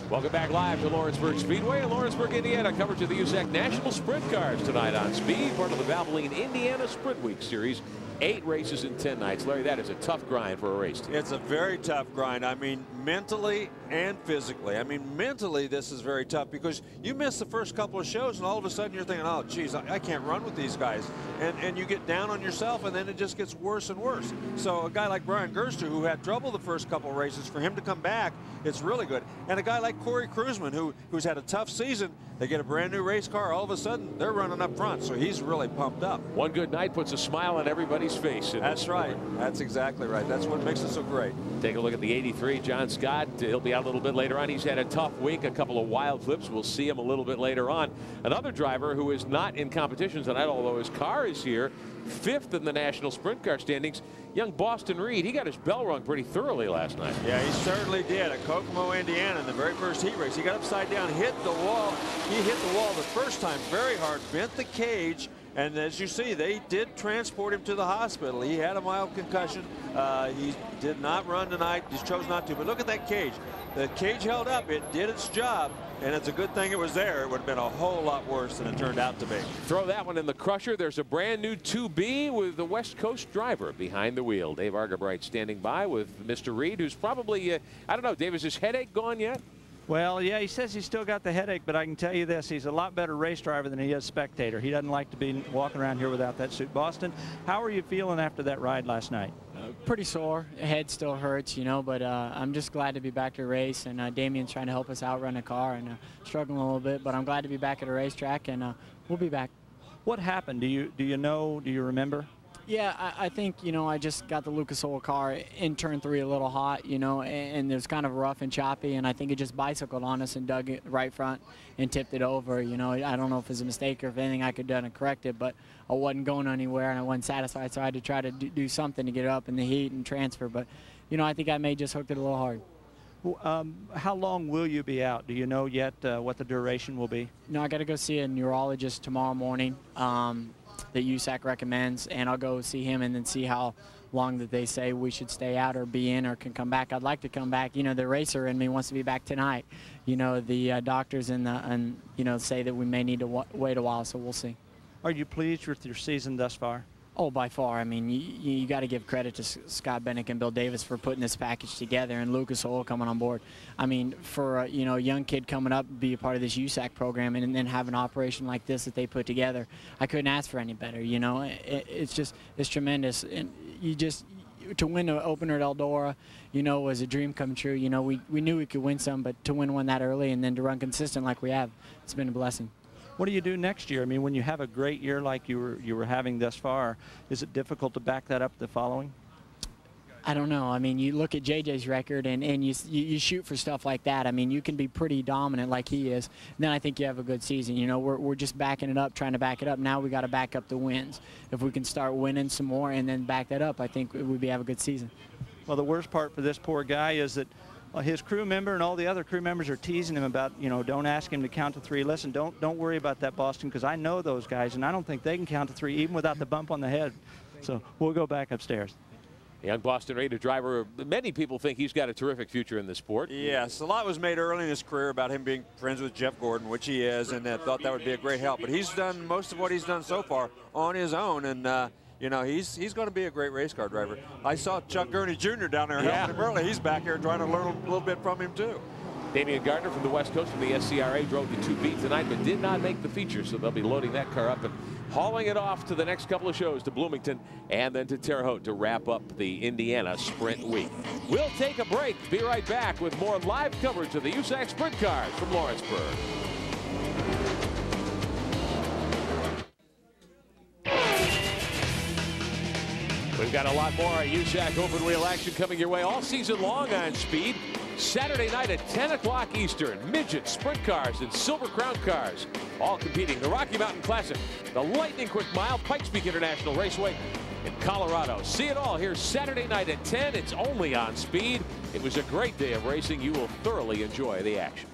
Welcome back live to Lawrenceburg Speedway in Lawrenceburg, Indiana. Coverage of the USAC National Sprint Cars tonight on Speed, part of the Valvoline Indiana Sprint Week Series. 8 races in 10 nights. Larry, that is a tough grind for a race team. It's a very tough grind. I mean, mentally, and physically. I mean, mentally, this is very tough because you miss the first couple of shows and all of a sudden you're thinking, oh, geez, I can't run with these guys. And you get down on yourself, and then it just gets worse and worse. So a guy like Brian Gerster, who had trouble the first couple of races, for him to come back, it's really good. And a guy like Corey Kruzman, who's had a tough season, they get a brand new race car, all of a sudden they're running up front, so he's really pumped up. One good night puts a smile on everybody's face. That's right. That's exactly right. That's what makes it so great. Take a look at the 83, John Scott. He'll be out a little bit later on. He's had a tough week, a couple of wild flips. We'll see him a little bit later on. Another driver who is not in competition tonight, although his car is here, 5th in the national sprint car standings, young Boston Reed. He got his bell rung pretty thoroughly last night. Yeah, he certainly did. At Kokomo, Indiana, in the very first heat race, he got upside down, hit the wall. He hit the wall the first time very hard, bent the cage, and as you see, they did transport him to the hospital. He had a mild concussion. He did not run tonight. He chose not to. But look at that cage. The cage held up. It did its job. And it's a good thing it was there. It would have been a whole lot worse than it turned out to be. Throw that one in the crusher. There's a brand new 2B with the West Coast driver behind the wheel. Dave Argabright standing by with Mr. Reed, who's probably, I don't know, Dave, is his headache gone yet? Well, yeah, he says he's still got the headache, but I can tell you this, he's a lot better race driver than he is spectator. He doesn't like to be walking around here without that suit. Boston, how are you feeling after that ride last night? Pretty sore. Head still hurts, you know, but I'm just glad to be back to race, and Damien's trying to help us outrun the car and struggling a little bit, but I'm glad to be back at a racetrack, and we'll be back. What happened? Do you remember? Yeah, I think, you know, I just got the Lucas Oil car in turn 3 a little hot, you know, and it was kind of rough and choppy, and I think it just bicycled on us and dug it right front and tipped it over. You know, I don't know if it was a mistake or if anything I could have done to correct it, but I wasn't going anywhere and I wasn't satisfied, so I had to try to do something to get it up in the heat and transfer. But, you know, I think I may just hooked it a little hard. How long will you be out? Do you know yet what the duration will be? No, I got to go see a neurologist tomorrow morning that USAC recommends, and I'll go see him and then see how long that they say we should stay out or be in or can come back. I'd like to come back. You know, the racer in me wants to be back tonight. You know, the doctors and you know, say that we may need to wait a while, so we'll see. Are you pleased with your season thus far? Oh, by far. I mean, you got to give credit to Scott Bennick and Bill Davis for putting this package together, and Lucas Oil coming on board. I mean, for you know, a young kid coming up, be a part of this USAC program, and then have an operation like this that they put together, I couldn't ask for any better. You know, it's tremendous, and to win the opener at Eldora, you know, was a dream come true. You know, we knew we could win some, but to win one that early and then to run consistent like we have, it's been a blessing. What do you do next year? I mean, when you have a great year like you were having thus far, is it difficult to back that up the following? I don't know. I mean, you look at JJ's record and you shoot for stuff like that. I mean, you can be pretty dominant like he is. And then I think you have a good season. You know, we're just backing it up, trying to back it up. Now we got to back up the wins. If we can start winning some more and then back that up, I think we'd have a good season. Well, the worst part for this poor guy is that his crew member and all the other crew members are teasing him about, you know, don't ask him to count to 3. Listen, don't worry about that, Boston, because I know those guys, and I don't think they can count to 3 even without the bump on the head. So we'll go back upstairs. Young Boston Reed, a driver, many people think he's got a terrific future in the sport. Yes, a lot was made early in his career about him being friends with Jeff Gordon, which he is, and thought that would be a great help. But he's done most of what he's done so far on his own, and you know, he's going to be a great race car driver. I saw Chuck Gurney Jr. down there helping him early. He's back here trying to learn a little bit from him, too. Damian Gardner from the West Coast from the SCRA drove the 2B tonight, but did not make the feature, so they'll be loading that car up and hauling it off to the next couple of shows to Bloomington and then to Terre Haute to wrap up the Indiana Sprint Week. We'll take a break. Be right back with more live coverage of the USAC Sprint Cars from Lawrenceburg. We've got a lot more USAC open wheel action coming your way all season long on Speed. Saturday night at 10 o'clock Eastern, midget sprint cars and Silver Crown cars all competing. The Rocky Mountain Classic, the Lightning Quick Mile, Pikes Peak International Raceway in Colorado. See it all here Saturday night at 10. It's only on Speed. It was a great day of racing. You will thoroughly enjoy the action.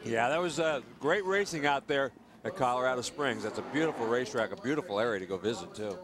Yeah, that was great racing out there at Colorado Springs. That's a beautiful racetrack, a beautiful area to go visit, too.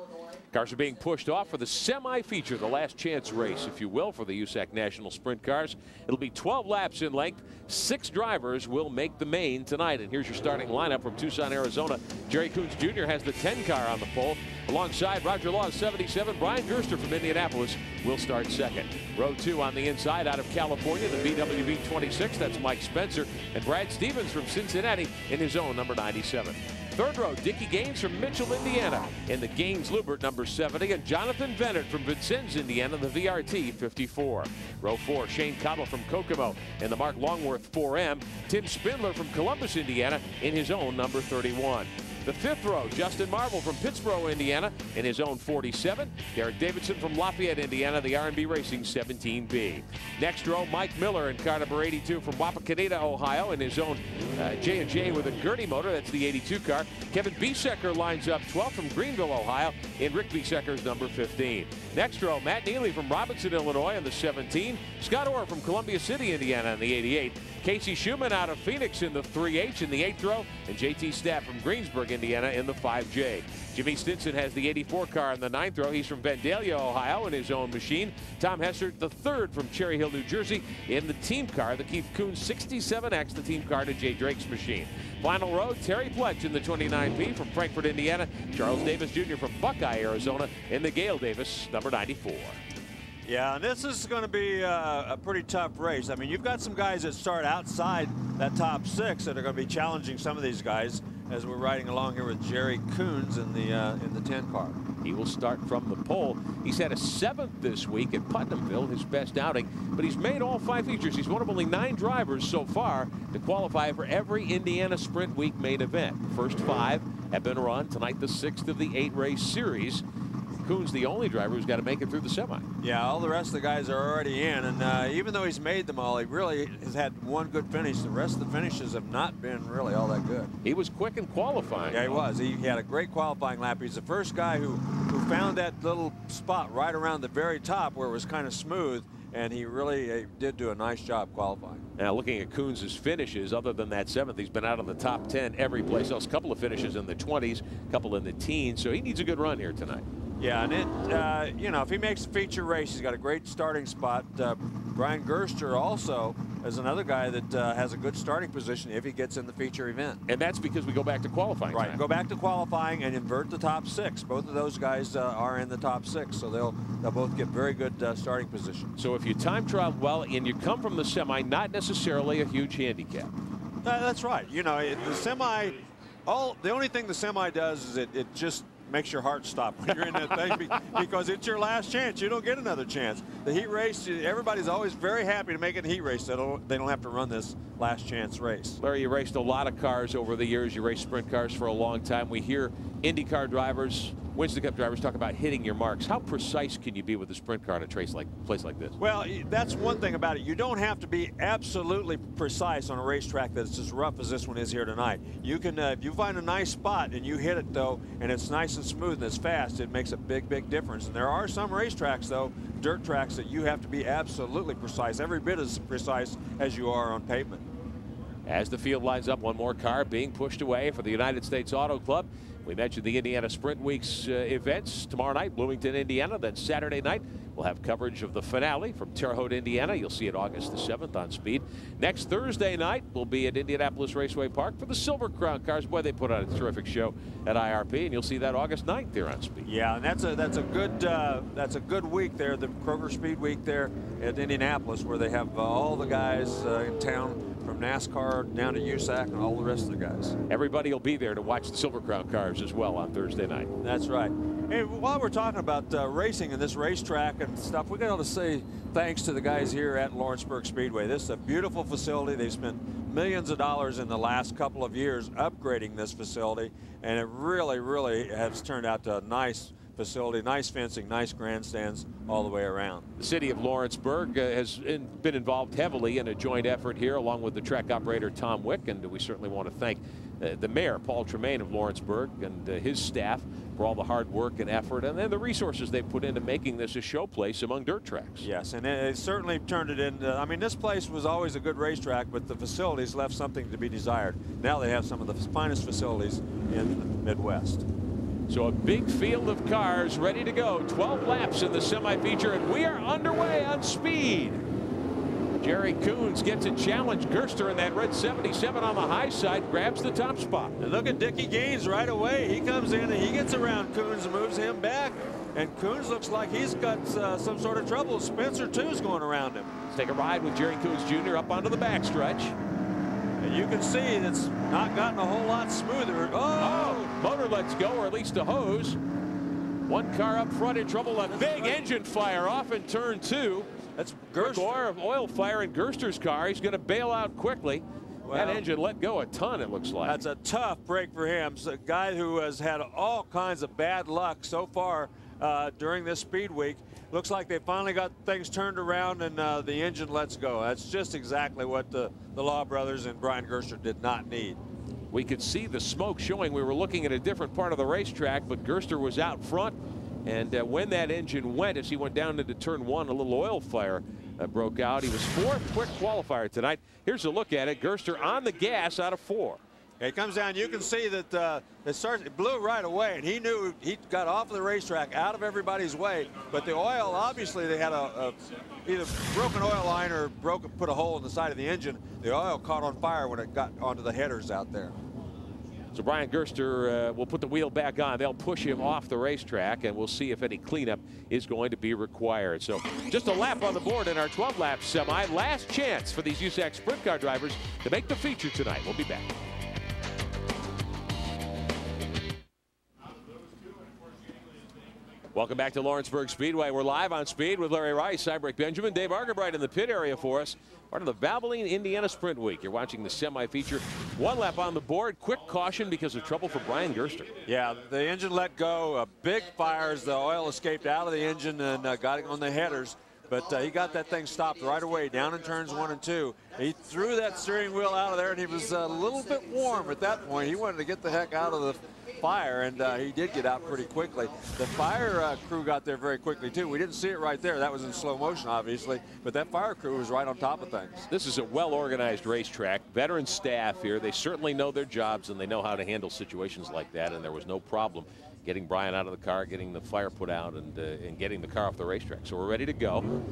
Cars are being pushed off for the semi-feature, the last chance race, if you will, for the USAC National Sprint Cars. It'll be 12 laps in length. 6 drivers will make the main tonight. And here's your starting lineup from Tucson, Arizona. Jerry Coons Jr. has the 10 car on the pole. Alongside Roger Law's 77, Brian Gerster from Indianapolis will start second. Row 2 on the inside out of California, the BWB 26. That's Mike Spencer. And Brad Stevens from Cincinnati in his own number 97. Third row, Dickie Gaines from Mitchell, Indiana, in the Gaines-Lubert number 70, and Jonathan Bennett from Vincennes, Indiana, the VRT 54. Row 4, Shane Cottle from Kokomo in the Mark Longworth 4M, Tim Spindler from Columbus, Indiana, in his own number 31. The fifth row, Justin Marvel from Pittsboro, Indiana, in his own 47. Derek Davidson from Lafayette, Indiana, the R&B Racing 17B. Next row, Mike Miller in car number 82 from Wapakoneta, Ohio, in his own J&J with a Gurney motor. That's the 82 car. Kevin Biesecker lines up 12th from Greenville, Ohio, in Rick Biesecker's number 15. Next row, Matt Neely from Robinson, Illinois, in the 17. Scott Orr from Columbia City, Indiana, in the 88. Casey Schumann out of Phoenix in the 3H in the 8th row, and JT Stapp from Greensburg, Indiana, in the 5J. Jimmy Stinson has the 84 car in the 9th row. He's from Vandalia, Ohio, in his own machine. Tom Hessert, the 3rd from Cherry Hill, New Jersey, in the team car, the Keith Coons 67X, the team car to Jay Drake's machine. Final row, Terry Pletch in the 29P from Frankfort, Indiana. Charles Davis Jr. from Buckeye, Arizona, in the Gale Davis number 94. Yeah, and this is going to be a pretty tough race. I mean, you've got some guys that start outside that top 6 that are going to be challenging some of these guys as we're riding along here with Jerry Coons in the 10 car. He will start from the pole. He's had a 7th this week at Putnamville, his best outing, but he's made all 5 features. He's one of only 9 drivers so far to qualify for every Indiana Sprint Week main event. First 5 have been run. Tonight, the 6th of the 8-race series. Coons the only driver who's got to make it through the semi. Yeah, all the rest of the guys are already in, and even though he's made them all, he really has had one good finish. The rest of the finishes have not been really all that good. He was quick in qualifying. Yeah, he was. He had a great qualifying lap. He's the first guy who found that little spot right around the very top where it was kind of smooth, and he really did do a nice job qualifying. Now, looking at Coons' finishes, other than that 7th, he's been out in the top 10 every place else. A couple of finishes in the 20s, a couple in the teens, so he needs a good run here tonight. Yeah, and you know, if he makes a feature race, he's got a great starting spot. Brian Gerster also is another guy that has a good starting position if he gets in the feature event. And that's because we go back to qualifying. Right, time. go back to qualifying and invert the top 6. Both of those guys are in the top 6, so they'll both get very good starting position. So if you time trial well and you come from the semi, not necessarily a huge handicap. That's right. You know, the semi, the only thing the semi does is it just makes your heart stop when you're in that thing because it's your last chance. You don't get another chance. The heat race, everybody's always very happy to make it a heat race. They don't have to run this last chance race. Larry, you raced a lot of cars over the years. You raced sprint cars for a long time. We hear IndyCar drivers, Winston Cup drivers talk about hitting your marks. How precise can you be with a sprint car in a place like this? Well, that's one thing about it. You don't have to be absolutely precise on a racetrack that's as rough as this one is here tonight. You can, if you find a nice spot and you hit it, though, and it's nice and smooth and it's fast, it makes a big, big difference. And there are some racetracks, though, dirt tracks, that you have to be absolutely precise, every bit as precise as you are on pavement. As the field lines up, one more car being pushed away for the United States Auto Club. We mentioned the Indiana Sprint Week's events tomorrow night, Bloomington, Indiana. Then Saturday night, we'll have coverage of the finale from Terre Haute, Indiana. You'll see it August the 7th on Speed. Next Thursday night, we'll be at Indianapolis Raceway Park for the Silver Crown cars. Boy, they put on a terrific show at IRP, and you'll see that August 9th there on Speed. Yeah, and that's a good week there, the Kroger Speed Week there at Indianapolis, where they have all the guys in town, from NASCAR down to USAC and all the rest of the guys. Everybody will be there to watch the Silver Crown cars as well on Thursday night. That's right. Hey, while we're talking about racing and this racetrack and stuff, we got to say thanks to the guys here at Lawrenceburg Speedway. This is a beautiful facility. They've spent millions of dollars in the last couple of years upgrading this facility, and it really, really has turned out to a nice facility, nice fencing, nice grandstands all the way around. The city of Lawrenceburg has been involved heavily in a joint effort here, along with the track operator Tom Wick, and we certainly want to thank the mayor, Paul Tremaine of Lawrenceburg, and his staff for all the hard work and effort and then the resources they've put into making this a showplace among dirt tracks. Yes, and it certainly turned it into, I mean, this place was always a good racetrack, but the facilities left something to be desired. Now they have some of the finest facilities in the Midwest. So a big field of cars ready to go. 12 laps in the semi-feature, and we are underway on speed. Jerry Coons gets a challenge. Gerster in that red 77 on the high side grabs the top spot. And look at Dickie Gaines right away. He comes in and he gets around Coons and moves him back. And Coons looks like he's got some sort of trouble. Spencer, too, is going around him. Let's take a ride with Jerry Coons Jr. up onto the backstretch. And you can see it's not gotten a whole lot smoother. Oh! Motor lets go, or at least a hose. One car up front in trouble. A big engine fire off in turn 2. That's Gerster. Of oil fire in Gerster's car. He's going to bail out quickly. Well, that engine let go a ton, it looks like. That's a tough break for him. It's a guy who has had all kinds of bad luck so far during this speed week. Looks like they finally got things turned around and the engine lets go. That's just exactly what the Law brothers and Brian Gerster did not need. We could see the smoke showing. We were looking at a different part of the racetrack, but Gerster was out front. And when that engine went, as he went down into turn 1, a little oil fire broke out. He was 4th quick qualifier tonight. Here's a look at it. Gerster on the gas out of 4. It comes down. You can see that it blew right away, and he knew he got off of the racetrack, out of everybody's way. But the oil, obviously, they had either broken oil line or put a hole in the side of the engine. The oil caught on fire when it got onto the headers out there. So Brian Gerster will put the wheel back on. They'll push him off the racetrack, and we'll see if any cleanup is going to be required. So just a lap on the board in our 12-lap semi. Last chance for these USAC sprint car drivers to make the feature tonight. We'll be back. Welcome back to Lawrenceburg Speedway. We're live on speed with Larry Rice, Cybrick Benjamin, Dave Argabright in the pit area for us. Part of the Valvoline, Indiana Sprint Week. You're watching the semi-feature. 1 lap on the board. Quick caution because of trouble for Brian Gerster. Yeah, the engine let go. Big fires. The oil escaped out of the engine and got it on the headers. But he got that thing stopped right away down in turns 1 and 2. He threw that steering wheel out of there, and he was a little bit warm at that point. He wanted to get the heck out of the fire, and he did get out pretty quickly. The fire crew got there very quickly, too. We didn't see it right there. That was in slow motion, obviously, but that fire crew was right on top of things. This is a well-organized racetrack. Veteran staff here. They certainly know their jobs, and they know how to handle situations like that, and there was no problem getting Brian out of the car, getting the fire put out, and getting the car off the racetrack. So we're ready to go.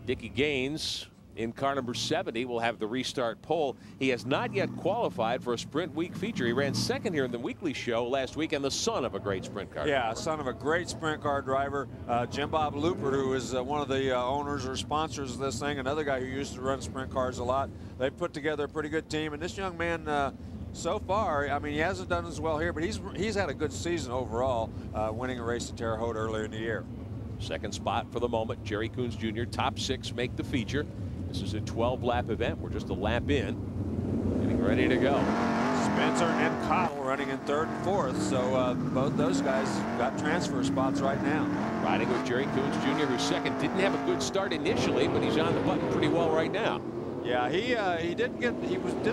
Dickie Gaines in car number 70 will have the restart pole. He has not yet qualified for a sprint week feature. He ran 2nd here in the weekly show last week, and the son of a great sprint car driver. Son of a great sprint car driver. Jim Bob Looper, who is one of the owners or sponsors of this thing, another guy who used to run sprint cars a lot. They put together a pretty good team, and this young man so far, I mean, he hasn't done as well here, but he's had a good season overall, winning a race at Terre Haute earlier in the year. 2nd spot for the moment. Jerry Coons Jr. top 6 make the feature. This is a 12-lap event. We're just a lap in, getting ready to go. Spencer and Cottle running in 3rd and 4th, so both those guys got transfer spots right now. Riding with Jerry Coons Jr., who's 2nd. Didn't have a good start initially, but he's on the button pretty well right now. Yeah, he didn't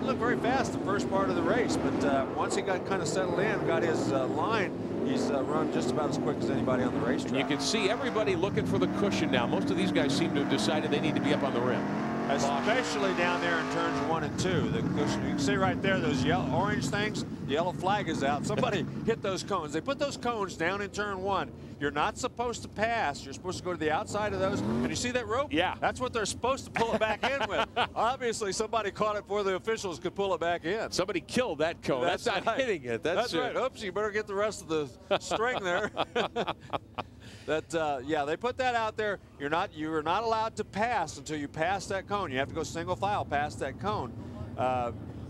look very fast the first part of the race, but once he got kind of settled in, got his line, he's run just about as quick as anybody on the racetrack. You can see everybody looking for the cushion now. Most of these guys seem to have decided they need to be up on the rim. Especially down there in turns 1 and 2. The cushion, you can see right there those orange things. The yellow flag is out. Somebody hit those cones. They put those cones down in turn 1. You're not supposed to pass. You're supposed to go to the outside of those. And you see that rope? Yeah. That's what they're supposed to pull it back in with. Obviously, somebody caught it before the officials could pull it back in. Somebody killed that cone. That's not right. hitting it. That's right. Oops, you better get the rest of the string there. Yeah, they put that out there. You are not allowed to pass until you pass that cone. You have to go single file past that cone.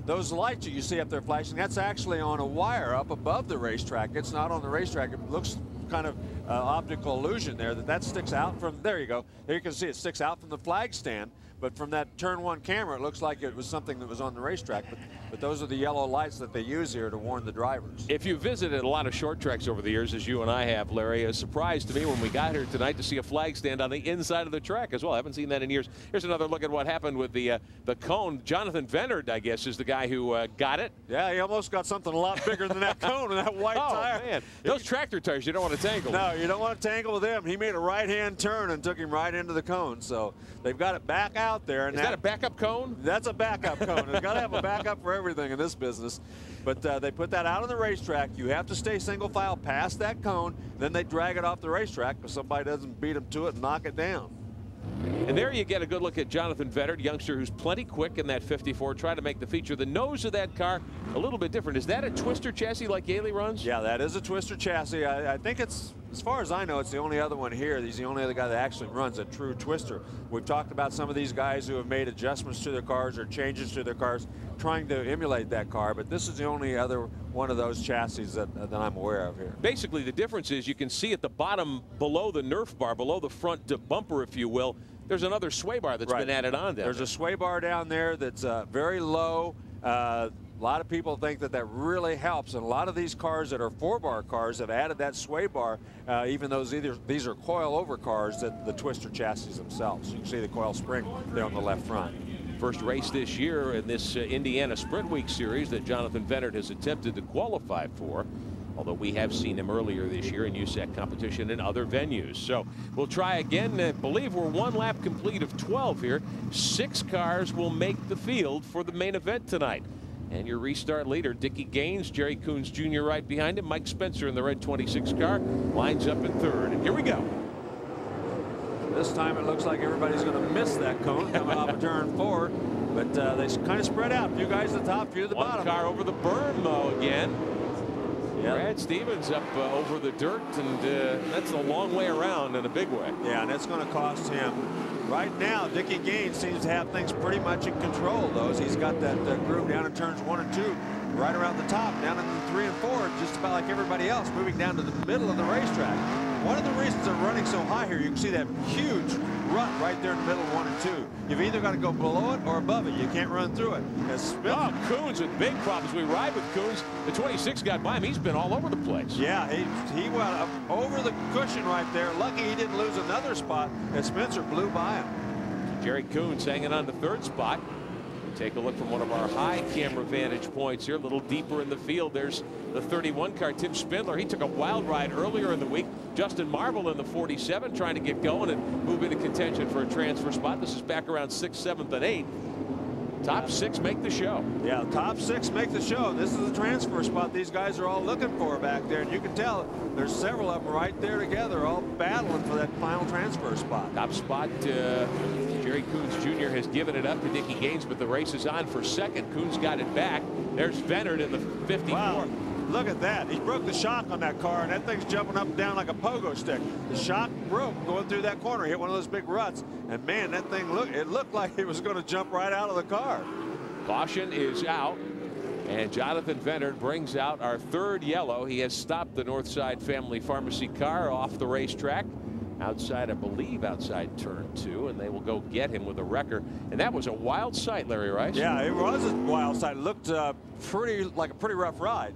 Those lights you see up there flashing, that's actually on a wire up above the racetrack. It's not on the racetrack. It looks kind of optical illusion there that sticks out from, there you go. There you can see it sticks out from the flag stand. But from that turn 1 camera, it looks like it was something that was on the racetrack. But those are the yellow lights that they use here to warn the drivers. If you visited a lot of short tracks over the years, as you and I have, Larry, a surprise to me when we got here tonight to see a flag stand on the inside of the track as well. I haven't seen that in years. Here's another look at what happened with the cone. Jonathan Vennard, I guess, is the guy who got it. Yeah, he almost got something a lot bigger than that cone and that white tire. Oh, man. Those tractor tires, you don't want to tangle with. No, you don't want to tangle with them. He made a right-hand turn and took him right into the cone. So they've got it back out out there. And is that a backup cone? That's a backup cone. It's got to have a backup for everything in this business. But they put that out on the racetrack. You have to stay single file past that cone. Then they drag it off the racetrack because somebody doesn't beat them to it and knock it down. And there you get a good look at Jonathan Vetter, youngster who's plenty quick in that 54, trying to make the feature. The nose of that car a little bit different. Is that a twister chassis like Yaley runs? Yeah, that is a twister chassis. I think it's, as far as I know, it's the only other one here. He's the only other guy that actually runs a true twister. We've talked about some of these guys who have made adjustments to their cars or changes to their cars trying to emulate that car, but this is the only other one of those chassis that I'm aware of here. Basically, the difference is you can see at the bottom below the Nerf bar, below the front bumper, if you will, there's another sway bar that's been added on there. There's a sway bar down there that's very low. A lot of people think that really helps, and a lot of these cars that are 4-bar cars have added that sway bar, even though these are coil-over cars, that the twister chassis themselves. You can see the coil spring there on the left front. First race this year in this Indiana Sprint Week series that Jonathan Vetter has attempted to qualify for, although we have seen him earlier this year in USAC competition in other venues. So we'll try again. I believe we're 1 lap complete of 12 here. 6 cars will make the field for the main event tonight. And your restart leader, Dickie Gaines, Jerry Coons Jr. right behind him. Mike Spencer in the red 26 car lines up in 3rd. And here we go. This time it looks like everybody's going to miss that cone coming off of turn 4. But they kind of spread out. A few guys at the top, a few at the bottom. One car over the berm, though, again. Yep. Brad Stevens up over the dirt, and that's a long way around in a big way. Yeah, and it's going to cost him. Right now, Dickie Gaines seems to have things pretty much in control, though. He's got that groove down in turns 1 and 2, right around the top, down in 3 and 4, just about like everybody else, moving down to the middle of the racetrack. One of the reasons they're running so high here, you can see that huge rut right there in the middle of 1 and 2. You've either got to go below it or above it. You can't run through it. Oh, Coons with big problems. We ride with Coons. The 26 got by him. He's been all over the place. Yeah, he went up over the cushion right there. Lucky he didn't lose another spot as Spencer blew by him. Jerry Coons hanging on the 3rd spot. Take a look from one of our high camera vantage points here, a little deeper in the field. There's the 31 car, Tim Spindler. He took a wild ride earlier in the week. Justin Marvel in the 47 trying to get going and move into contention for a transfer spot. This is back around 6th, 7th, and 8th. Top 6 make the show. Yeah, top 6 make the show. This is the transfer spot these guys are all looking for back there. And you can tell there's several of them right there together, all battling for that final transfer spot. Top spot, Jerry Coons Jr. has given it up to Dickie Gaines, but the race is on for 2nd. Coons got it back. There's Vennard in the 54. Wow. Look at that. He broke the shock on that car, and that thing's jumping up and down like a pogo stick. The shock broke going through that corner, hit one of those big ruts, and man, that thing looked like it was going to jump right out of the car. Caution is out, and Jonathan Vennard brings out our 3rd yellow. He has stopped the Northside Family Pharmacy car off the racetrack outside, I believe, outside turn 2, and they will go get him with a wrecker. And that was a wild sight, Larry Rice. Yeah, it was a wild sight. It looked like a pretty rough ride.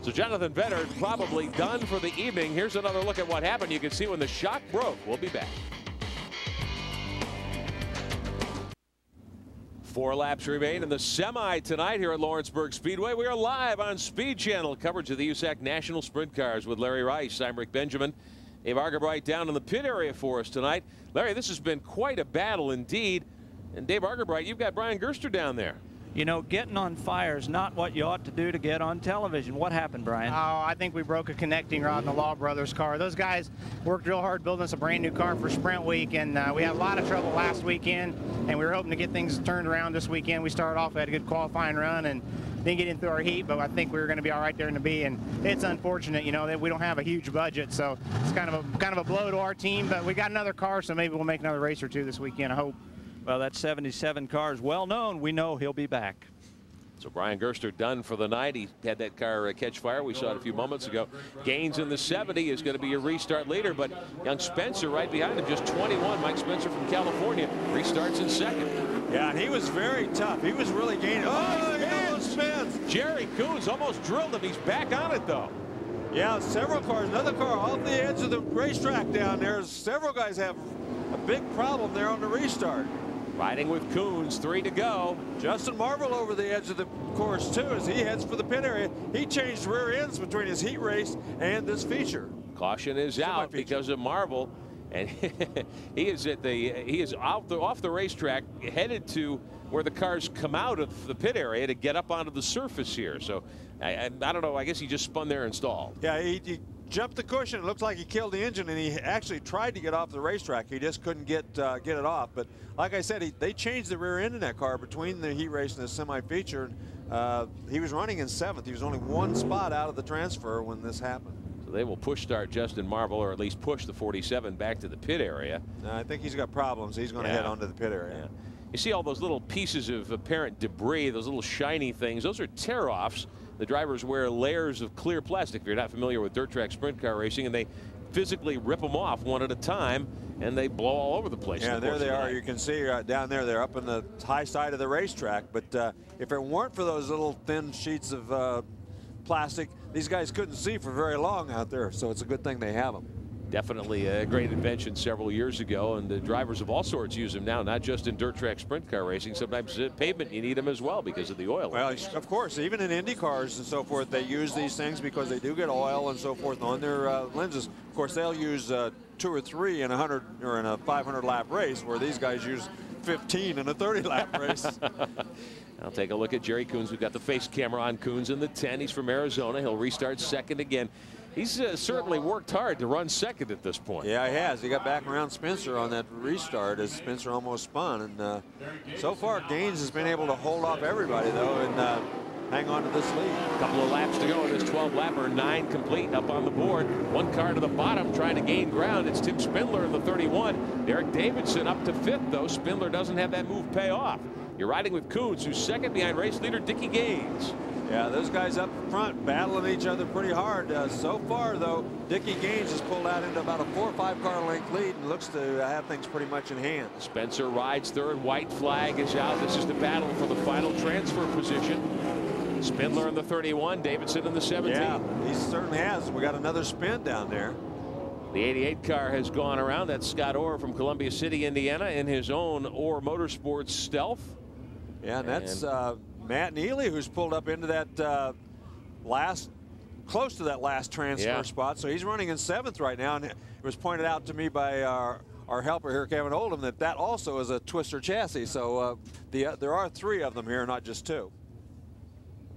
So Jonathan Vetter probably done for the evening. Here's another look at what happened. You can see when the shock broke. We'll be back. 4 laps remain in the semi tonight here at Lawrenceburg Speedway. We are live on Speed Channel. Coverage of the USAC National Sprint Cars with Larry Rice. I'm Rick Benjamin. Dave Argerbright down in the pit area for us tonight. Larry, this has been quite a battle indeed. And Dave Argerbright, you've got Brian Gerster down there. You know, getting on fire is not what you ought to do to get on television. What happened, Brian? Oh, I think we broke a connecting rod in the Law Brothers car. Those guys worked real hard building us a brand new car for Sprint Week, and we had a lot of trouble last weekend, and we were hoping to get things turned around this weekend. We started off, we had a good qualifying run, and didn't get in through our heat, but I think we were going to be all right there in the B. And it's unfortunate, you know, that we don't have a huge budget, so it's kind of a blow to our team. But we got another car, so maybe we'll make another race or two this weekend, I hope. Well, that 77 car is well known. We know he'll be back. So Brian Gerster done for the night. He had that car catch fire. We saw it a few moments ago. Gaines in the 70 is going to be a restart leader, but young Spencer right behind him, just 21. Mike Spencer from California restarts in 2nd. Yeah, and he was very tough. He was really gaining. Oh, look at those spins. Jerry Coons almost drilled him. He's back on it, though. Yeah, several cars. Another car off the edge of the racetrack down there. Several guys have a big problem there on the restart. Riding with Coons, 3 to go. Justin Marvel over the edge of the course, too, as he heads for the pit area. He changed rear ends between his heat race and this feature. Caution is out because of Marvel. And he is off the racetrack, headed to where the cars come out of the pit area to get up onto the surface here. So I don't know. I guess he just spun there and stalled. Yeah, he jumped the cushion. It looked like he killed the engine, and he actually tried to get off the racetrack. He just couldn't get it off. But like I said, they changed the rear end in that car between the heat race and the semi-feature. He was running in 7th. He was only 1 spot out of the transfer when this happened. So they will push start Justin Marble, or at least push the 47 back to the pit area. I think he's got problems. He's going to head onto the pit area. Yeah. You see all those little pieces of apparent debris, those little shiny things. Those are tear-offs. The drivers wear layers of clear plastic, if you're not familiar with dirt track sprint car racing, and they physically rip them off one at a time, and they blow all over the place. Yeah, there they are. You can see down there. They're up in the high side of the racetrack. But if it weren't for those little thin sheets of plastic, these guys couldn't see for very long out there. So it's a good thing they have them. Definitely a great invention several years ago, and the drivers of all sorts use them now, not just in dirt track sprint car racing. Sometimes pavement, you need them as well because of the oil. Well, of course, even in Indy cars and so forth, they use these things because they do get oil and so forth on their lenses. Of course, they'll use 2 or 3 in a 100 or in a 500 lap race, where these guys use 15 in a 30 lap race. I'll take a look at Jerry Coons. We've got the face camera on Coons in the 10. He's from Arizona. He'll restart second again. He's certainly worked hard to run second at this point. Yeah, he has. He got back around Spencer on that restart as Spencer almost spun. And so far, Gaines has been able to hold off everybody, though, and hang on to this lead. A couple of laps to go in this 12-lapper. 9 complete up on the board. 1 car to the bottom trying to gain ground. It's Tim Spindler in the 31. Derek Davidson up to 5th, though. Spindler doesn't have that move pay off. You're riding with Coons, who's second behind race leader Dickie Gaines. Yeah, those guys up front battling each other pretty hard. So far, though, Dickie Gaines has pulled out into about a 4 or 5 car length lead and looks to have things pretty much in hand. Spencer rides third. White flag is out. This is the battle for the final transfer position. Spindler in the 31, Davidson in the 17. Yeah, he certainly has. We got another spin down there. The 88 car has gone around. That's Scott Orr from Columbia City, Indiana, in his own Orr Motorsports Stealth. Yeah, and that's Matt Neely, who's pulled up into that close to that last transfer spot. So he's running in 7th right now. And it was pointed out to me by our helper here, Kevin Oldham, that also is a twister chassis. So there are 3 of them here, not just 2.